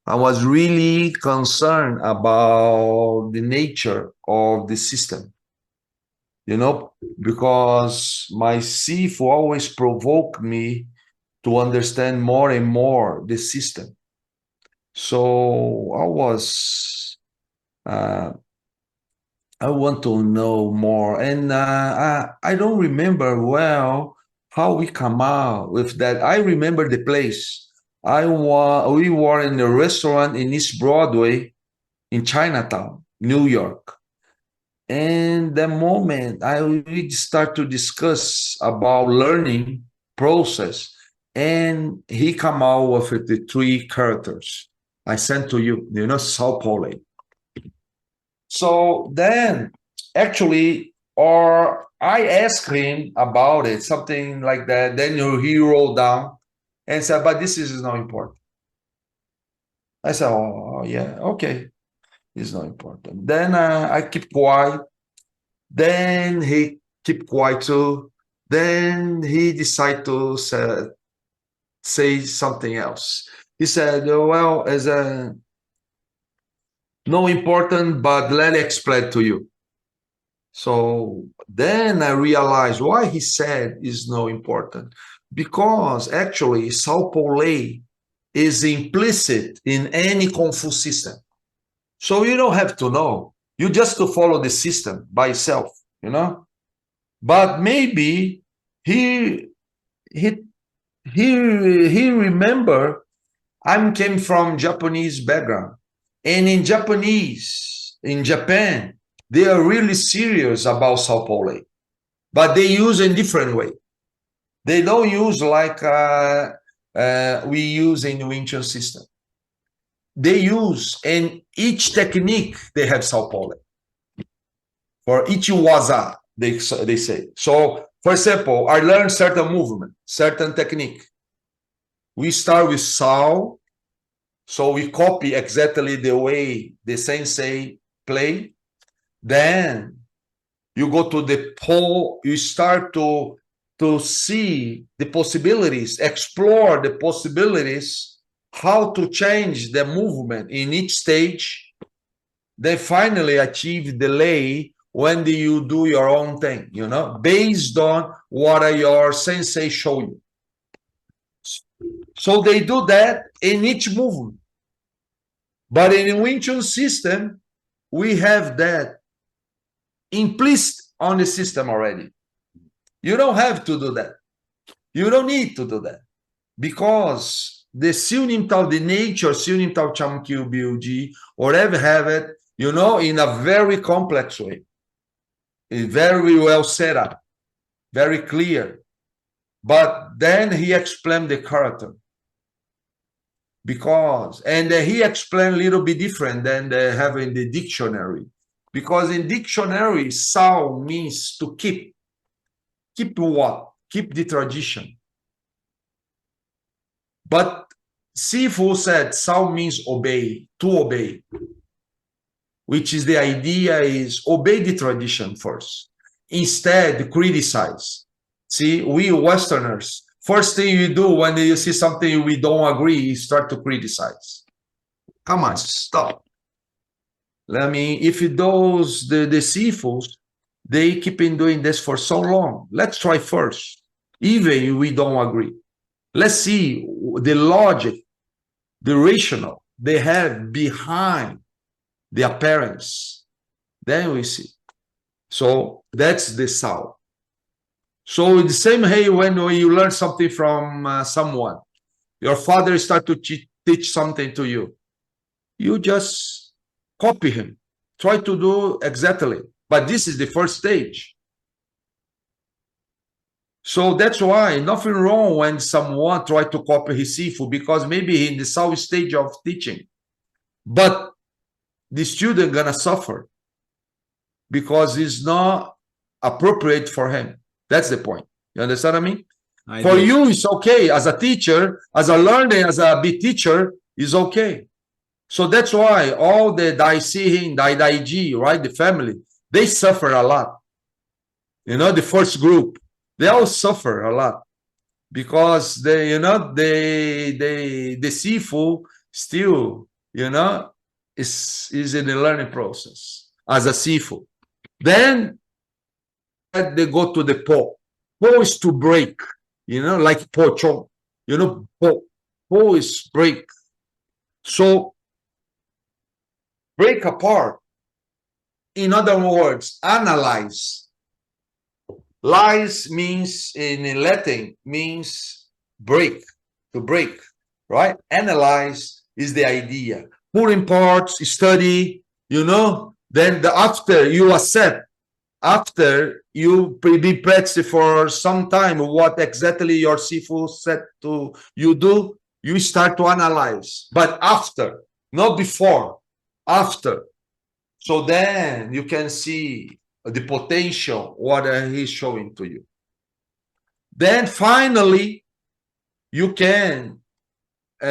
I was really concerned about the nature of the system, because my Sifu always provoked me to understand more and more the system. So I want to know more. And I don't remember well how we come out with that. I remember the place. We were in a restaurant in East Broadway in Chinatown, New York. And the moment we start to discuss about learning process, and he come out with the 3 characters I sent to you, Sao Paulo. So then, actually, or I asked him about it, something like that. Then he wrote down and said, but this is not important. I said, oh yeah, okay. It's not important. Then I keep quiet. Then he keep quiet too. Then he decided to say something else. He said, well, No important, but let me explain to you. So then I realized why he said is no important. Because actually, Sao Paulo is implicit in any Kung Fu system. So you don't have to know. You just to follow the system by itself, you know? But maybe he he he remember I came from Japanese background. And in Japanese, in Japan, they are really serious about Sao Paulo, but they use in different way. They don't use like we use in the Wing Chun system. They use in each technique they have Sao Paulo. For each waza, they say. So, for example, I learned certain movement, certain technique. We start with Sao, so we copy exactly the way the sensei play. Then you go to the pole, you start to see the possibilities, explore the possibilities, how to change the movement in each stage. Then finally achieve the lay when do you do your own thing, you know, based on what your sensei show you. So they do that in each movement. But in the Wing Chun system, we have that implicit on the system already. You don't have to do that. You don't need to do that. Because the Siunim Tao, the nature, Siunim Tao Cham Kyu BUG, whatever have it, you know, in a very complex way. It's very well set up, very clear. But then he explained the character. Because, and he explained a little bit different than they have in the dictionary. Because in dictionary, Sao means to keep. Keep what? Keep the tradition. But Sifu said Sao means obey, to obey. Which is the idea is obey the tradition first. Instead, criticize. See, we Westerners, first thing you do when you see something we don't agree, you start to criticize. Come on, stop. I mean, if those, the Sifus, they keep in doing this for so long. Let's try first, even if we don't agree. Let's see the logic, the rational they have behind the appearance. Then we see. So that's the Sao. So in the same way, when you learn something from someone, your father start to teach something to you, you just copy him. Try to do exactly. But this is the first stage. So that's why nothing wrong when someone try to copy his Sifu, because maybe in the Sao stage of teaching. But the student gonna suffer because it's not appropriate for him. That's the point. You understand what I mean? For you, it's okay. As a teacher, as a learner, as a big teacher, is okay. So that's why all the Dai Sihin, Dai Dai Ji, right, the family, they suffer a lot. You know, the first group, they all suffer a lot because they, you know, the Sifu still, you know, is in the learning process as a Sifu. Then they go to the Po. Po is to break, you know, like Po Chong, you know, Po. Po is break. So break apart. In other words, analyze. Lies means in Latin means break, to break, right? Analyze is the idea. Put in parts, study, you know, then after you accept, after you be practicing for some time what exactly your Sifu said to you do, you start to analyze. But after, not before, after. So then you can see the potential, what he's showing to you. Then finally, you can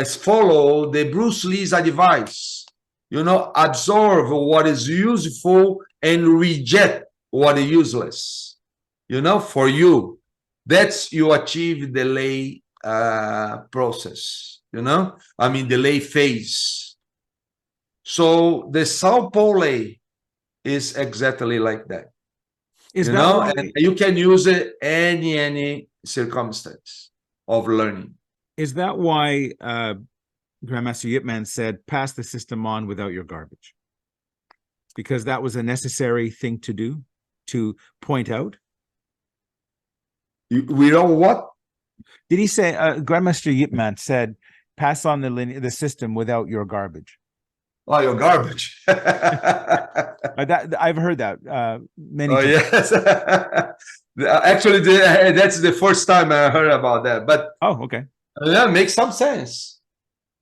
follow the Bruce Lee's advice, you know, absorb what is useful and reject what is useless, you know, for you. That's you achieve the lay process, you know, I mean, the lay phase. So the Sao Paulo is exactly like that, Is you that know, why and you can use it any circumstance of learning. Grandmaster Yipman said, pass the system on without your garbage? Because that was a necessary thing to do, to point out? We know what? Did he say, Grandmaster Yipman said, pass on the system without your garbage? Oh, your garbage. I've heard that many Oh, times. yes. Actually, that's the first time I heard about that. But Oh, okay. yeah, makes some sense.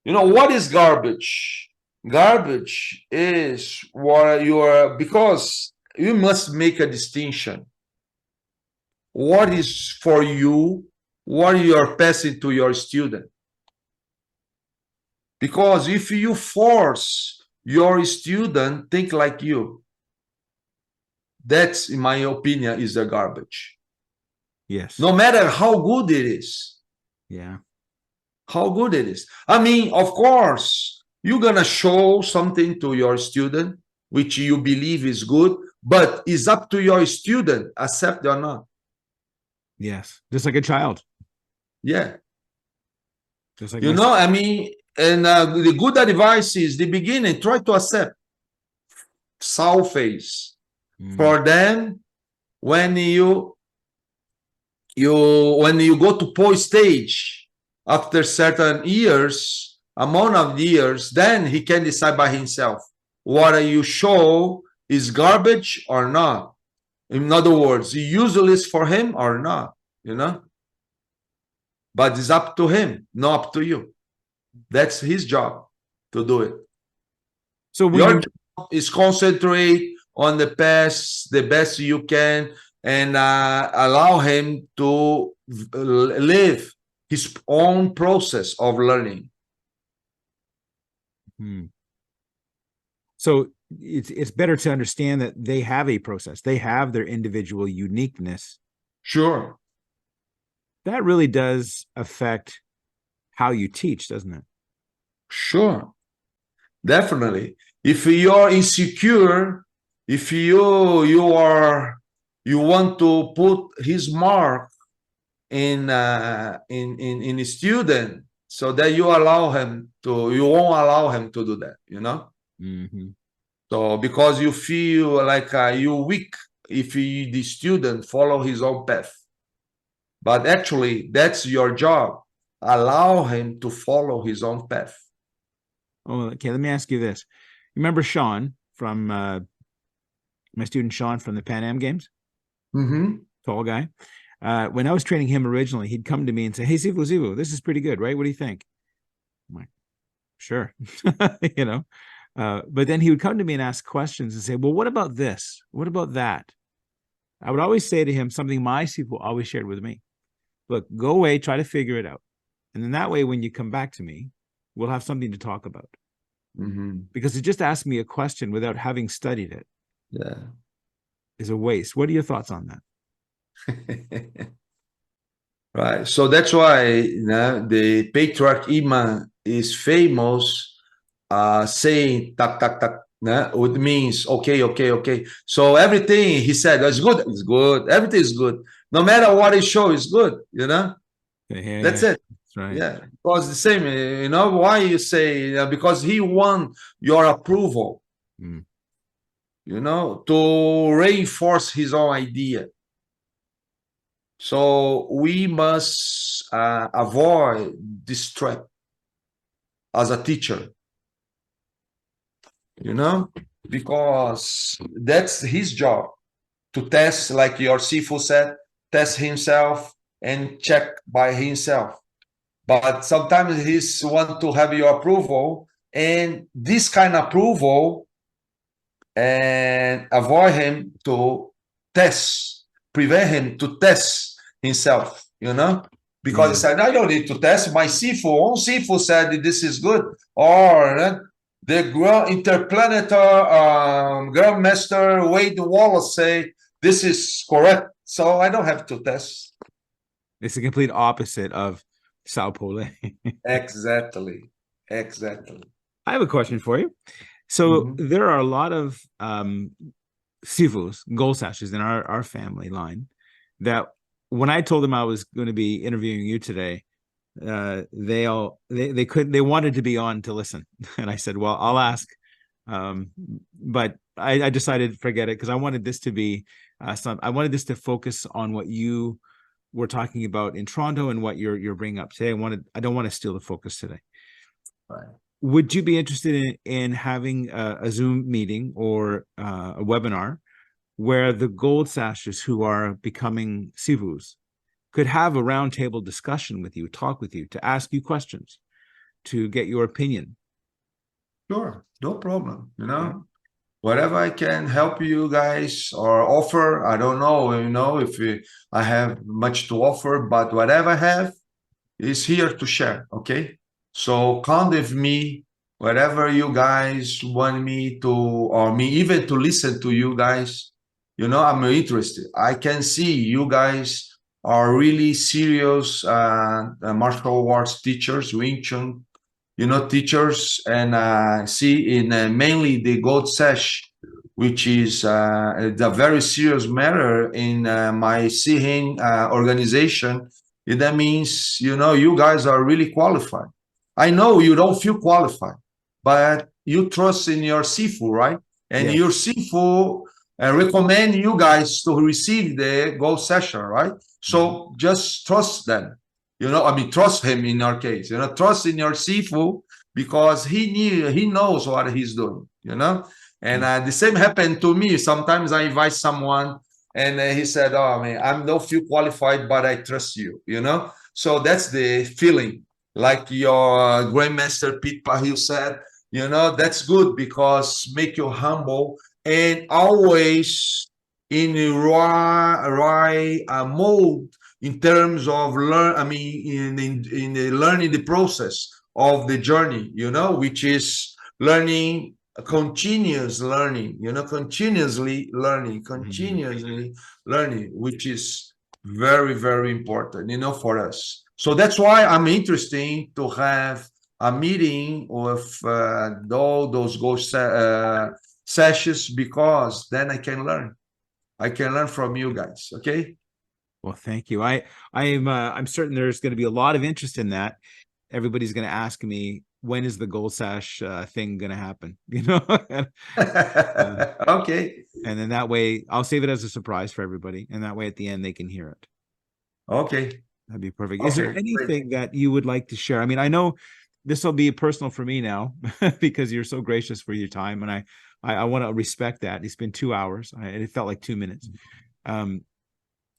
You know, what is garbage? Garbage is what you are, because you must make a distinction. What is for you, what you are passing to your student? Because if you force your student think like you, that's, in my opinion, is a garbage. Yes. No matter how good it is. Yeah. How good it is. I mean, of course, you're gonna show something to your student which you believe is good, but it's up to your student, accept or not. Yes. Just like a child. Yeah. Just like You know, I mean, and the good advice is the beginning, try to accept sour face. For them, when you go to post stage after certain years, amount of years, then he can decide by himself what you show is garbage or not. In other words, useless for him or not, you know. But it's up to him, not up to you. That's his job to do it. So when Your you job is concentrate on the best you can, and allow him to live his own process of learning. So it's better to understand that they have a process. They have their individual uniqueness. Sure. That really does affect how you teach, doesn't it? Sure. Definitely. If you're insecure, if you want to put his mark in a student, so that you won't allow him to do that, you know. So because you feel like you're weak if the student follow his own path, but actually that's your job, allow him to follow his own path. Oh, okay. Let me ask you this. Remember Sean from my student Sean from the Pan Am Games? Tall guy. When I was training him originally, he'd come to me and say, "Hey, Sifu, this is pretty good, right? What do you think?" I'm like, "Sure," you know. But then he would come to me and ask questions and say, "Well, what about this? What about that?" I would always say to him something my Sifu always shared with me: "Look, go away, try to figure it out, and then that way, when you come back to me, we'll have something to talk about." Because to just ask me a question without having studied it, is a waste. What are your thoughts on that? Right. So that's why, the patriarch Iman is famous, saying tak tak tak. It means okay, okay, okay. So everything he said is good. It's good. Everything is good. No matter what he show is good. You know. That's it. That's right. Yeah. Because the same. You know why you say, because he want your approval. You know, to reinforce his own idea. So we must avoid this trap as a teacher, you know, because that's his job, to test, like your Sifu said, test himself and check by himself. But sometimes he's want to have your approval, and this kind of approval, and avoid him to prevent him to test himself, you know, because he said, I don't need to test my Sifu said this is good, or the interplanetary Grandmaster Wade Wallace say this is correct, so I don't have to test. It's the complete opposite of Sao Paulo. Exactly. I I have a question for you. So Mhm. there are a lot of sifus, goal sashes in our family line that when I told them I was going to be interviewing you today, they couldn't, they wanted to be on to listen. And I said, well, I'll ask. Um, but I decided to forget it because I wanted this to be I wanted this to focus on what you were talking about in Toronto and what you're bringing up today. I don't want to steal the focus today. Right. Would you be interested in having a Zoom meeting or a webinar where the gold sashers who are becoming sivus could have a roundtable discussion with you, talk with you, to ask you questions, to get your opinion? Sure, no problem. Yeah. Whatever I can help you guys or offer, I don't know, if I have much to offer, but whatever I have is here to share. Okay. So count with me, whatever you guys want me to, or me even to listen to you guys, I'm interested. I can see you guys are really serious martial arts teachers, Wing Chun teachers, and see in mainly the gold sash, which is a very serious matter in my Sihin organization. That means, you guys are really qualified. I know you don't feel qualified, but you trust in your Sifu, right? And Yes. your Sifu recommend you guys to receive the gold session, right? Mhm. So just trust them. I mean, trust him in our case. Trust in your Sifu because he knows what he's doing. And Mm. the same happened to me. Sometimes I invite someone, and he said, "Oh man, I'm not feel qualified, but I trust you." So that's the feeling. Like your Grandmaster Pete Pahil said, that's good because make you humble and always in the right mode in terms of learn. I mean, in the learning the process of the journey, which is learning, continuous learning, Mhm. continuously learning, which is very, very important, for us. So that's why I'm interested to have a meeting with all those ghost sessions, because then I can learn. I can learn from you guys. Okay. Well, thank you. I'm certain there's going to be a lot of interest in that. Everybody's going to ask me, when is the gold sash thing going to happen? And, uh, Okay. and then that way I'll save it as a surprise for everybody, and that way at the end they can hear it. Okay. That'd be perfect. Is there Okay. Great. anything that you would like to share? I mean, I know this will be personal for me now because you're so gracious for your time, and I want to respect that. It's been 2 hours, and it felt like 2 minutes. Um,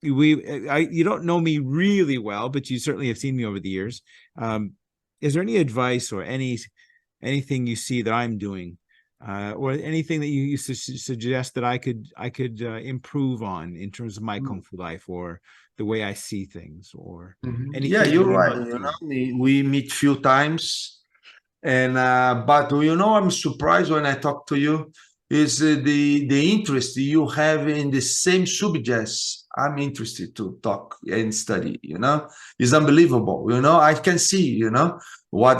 you don't know me really well, but you certainly have seen me over the years. Um, is there any advice or anything you see that I'm doing, or anything that you suggest that I could improve on in terms of my kung fu life or the way I see things, or Yeah, anything I you're may right. not see? We meet few times, and but I'm surprised when I talk to you is the interest you have in the same subjects I'm interested to talk and study. Is unbelievable. I can see. What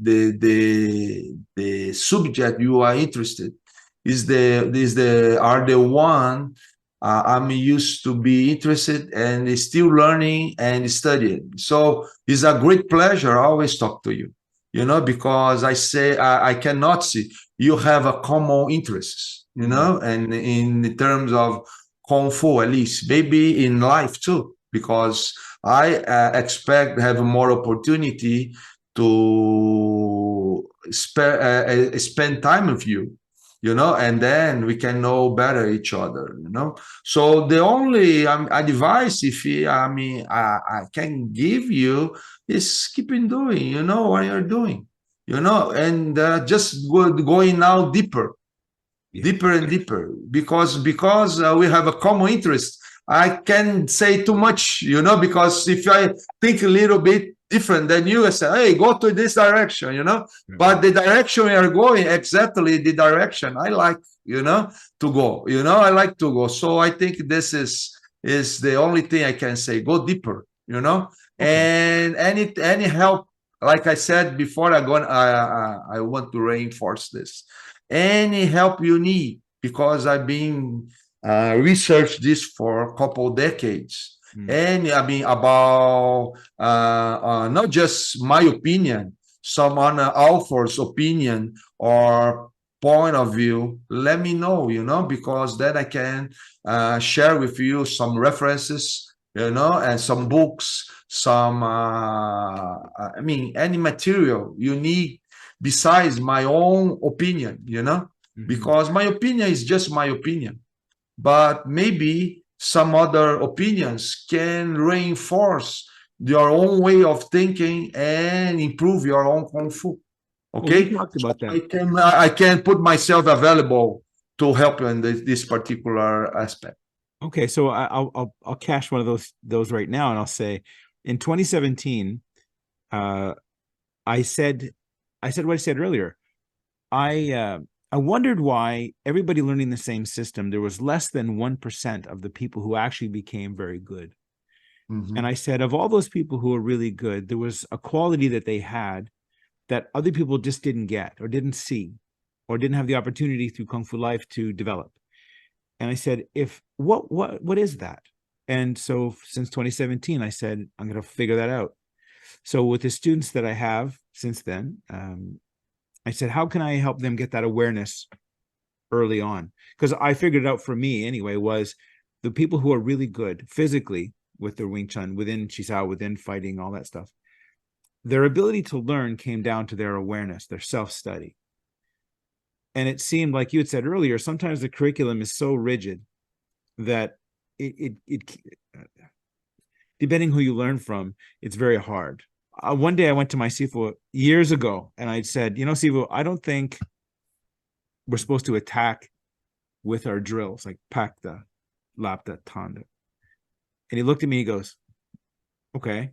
the subject you are interested is the are the one I'm used to be interested and still learning and studying. So it's a great pleasure. I always talk to you, because I say I cannot see you have a common interests, Mm. and in terms of kung fu, at least, maybe in life too, because I expect to have more opportunity to spend time with you, and then we can know better each other. So the only advice, if I mean I can give you, is keeping doing, what you're doing, and just going now deeper, Yeah. deeper and deeper, because we have a common interest. I can't say too much, because if I think a little bit different than you, I say, hey, go to this direction, but Right. the direction we are going, exactly the direction I like, to go, I like to go. So I think this is the only thing I can say. Go deeper, Okay. and any help like I said before, I want to reinforce this. Any help you need, because I've been researched this for a couple decades. And I mean, about not just my opinion, some other author's opinion or point of view, let me know, because then I can share with you some references, and some books, I mean, any material you need besides my own opinion, because my opinion is just my opinion, but maybe some other opinions can reinforce your own way of thinking and improve your own kung fu. Well, we Okay, talked so about that. I can put myself available to help you in this particular aspect. Okay, so I'll cash one of those right now, and I'll say, in 2017, I said what I said earlier. I wondered why everybody learning the same system, there was less than 1% of the people who actually became very good. And I said, of all those people who were really good, there was a quality that they had that other people just didn't get or didn't see or didn't have the opportunity through Kung Fu Life to develop. And I said, what is that? And so since 2017, I said, I'm going to figure that out. So with the students that I have since then, I said, how can I help them get that awareness early on? Because I figured it out for me anyway, was the people who are really good physically with their Wing Chun, within Chisao, within fighting, all that stuff, their ability to learn came down to their awareness, their self-study. And it seemed, like you had said earlier, sometimes the curriculum is so rigid that it depending who you learn from, it's very hard. One day I went to my Sifu years ago and I said, Sifu, I don't think we're supposed to attack with our drills, like Pakta, Lapta, Tanda. And he looked at me, he goes, okay.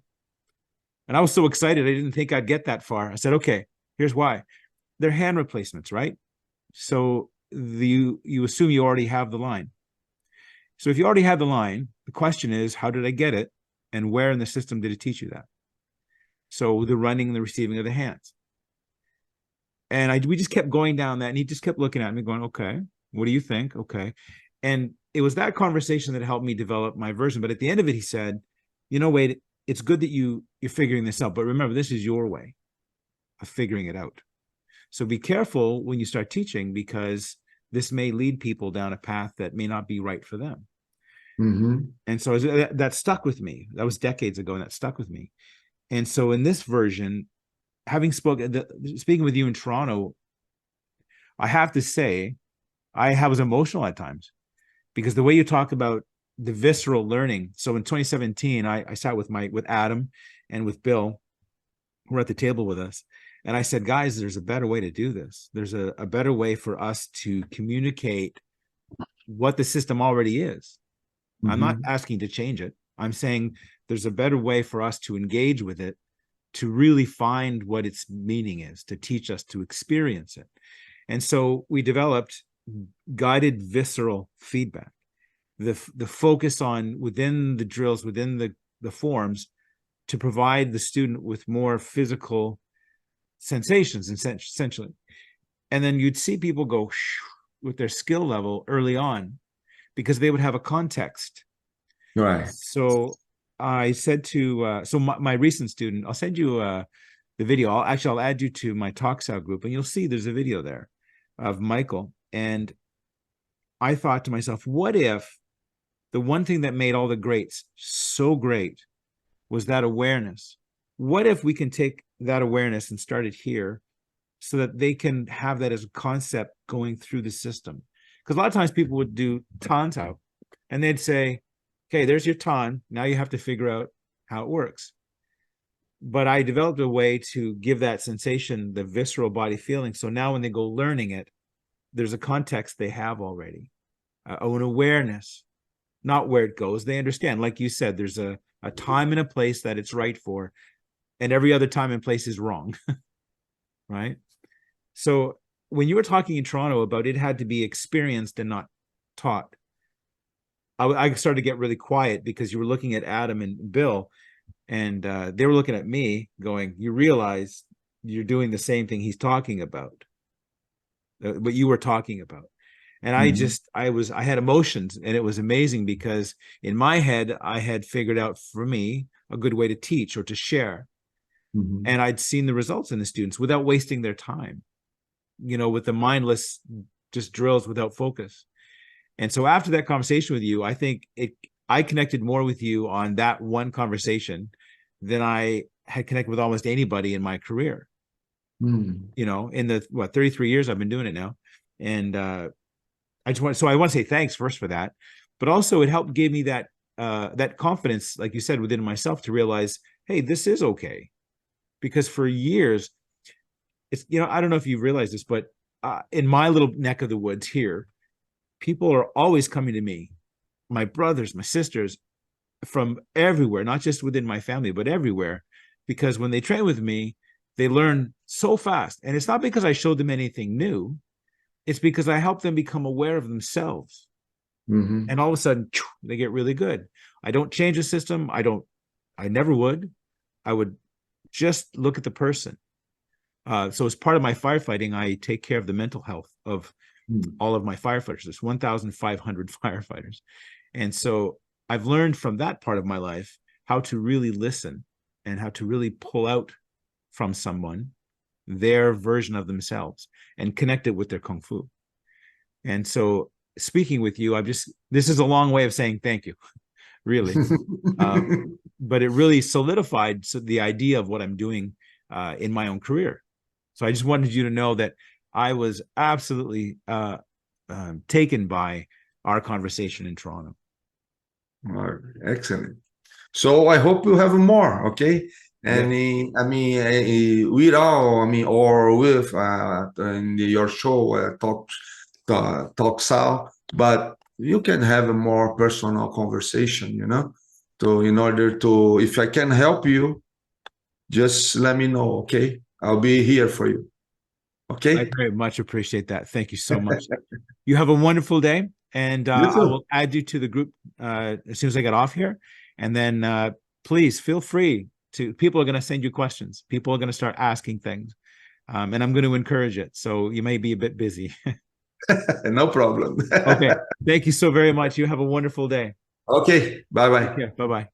And I was so excited, I didn't think I'd get that far. I said, okay, here's why. They're hand replacements, right? So you assume you already have the line. So if you already have the line, the question is, how did I get it? And where in the system did it teach you that? So the running and the receiving of the hands. And we just kept going down that, and he just kept looking at me going, okay, what do you think? Okay. And it was that conversation that helped me develop my version. But at the end of it, he said, Wade, it's good that you're figuring this out, but remember, this is your way of figuring it out. So be careful when you start teaching, because this may lead people down a path that may not be right for them. And so that stuck with me. That was decades ago, and that stuck with me. And so in this version, speaking with you in Toronto, I have to say, I was emotional at times, because the way you talk about the visceral learning. So in 2017, I sat with Adam and with Bill, who were at the table with us. And I said, guys, there's a better way to do this. There's a better way for us to communicate what the system already is. I'm not asking to change it. I'm saying there's a better way for us to engage with it, to really find what its meaning is, to teach us to experience it. And so we developed guided visceral feedback, the focus on within the drills, within the forms, to provide the student with more physical sensations, essentially. And then you'd see people go with their skill level early on, because they would have a context. Right. So I said to, my recent student, I'll send you the video. I'll add you to my TalkSound group, and you'll see there's a video there of Michael. And I thought to myself, what if the one thing that made all the greats so great was that awareness? What if we can take that awareness and start it here, so that they can have that as a concept going through the system? Because a lot of times people would do tans out, and they'd say, okay, there's your tan. Now you have to figure out how it works. But I developed a way to give that sensation, the visceral body feeling. So now when they go learning it, there's a context they have already, an awareness, not where it goes. They understand, like you said, there's a time and a place that it's right for, and every other time and place is wrong, right? So when you were talking in Toronto about it had to be experienced and not taught, I started to get really quiet, because you were looking at Adam and Bill, And they were looking at me going, you realize you're doing the same thing he's talking about, what you were talking about. And I had emotions, and it was amazing because in my head, I had figured out for me a good way to teach or to share. Mm-hmm. And I'd seen the results in the students without wasting their time, with the mindless just drills without focus. And so after that conversation with you, I think I connected more with you on that one conversation than I had connected with almost anybody in my career. Mm. In the 33 years I've been doing it now. And I want to say thanks first for that, but also it helped give me that confidence, like you said, within myself to realize, hey, this is okay. Because for years, it's, I don't know if you realize this, but in my little neck of the woods here, people are always coming to me, my brothers, my sisters, from everywhere, not just within my family, but everywhere, because when they train with me, they learn so fast. And it's not because I showed them anything new. It's because I help them become aware of themselves. Mm-hmm. And all of a sudden, they get really good. I don't change the system. I never would. I would just look at the person. So as part of my firefighting, I take care of the mental health of all of my firefighters. There's 1,500 firefighters. And so I've learned from that part of my life how to really listen and how to really pull out from someone their version of themselves and connect it with their Kung Fu. And so speaking with you, this is a long way of saying thank you, really. But it really solidified the idea of what I'm doing in my own career. So I just wanted you to know that I was absolutely taken by our conversation in Toronto. Excellent. So I hope you have more, okay? And with all, or with in your show, talk Sal, but you can have a more personal conversation, in order to, if I can help you, just let me know, okay? I'll be here for you, I okay? very much appreciate that. Thank you so much. You have a wonderful day, and You I too. will add you to the group as soon as I get off here. And then please feel free people are going to send you questions. People are going to start asking things, and I'm going to encourage it. So you may be a bit busy. No problem. Okay. Thank you so very much. You have a wonderful day. Okay, Take bye-bye. care. Bye-bye.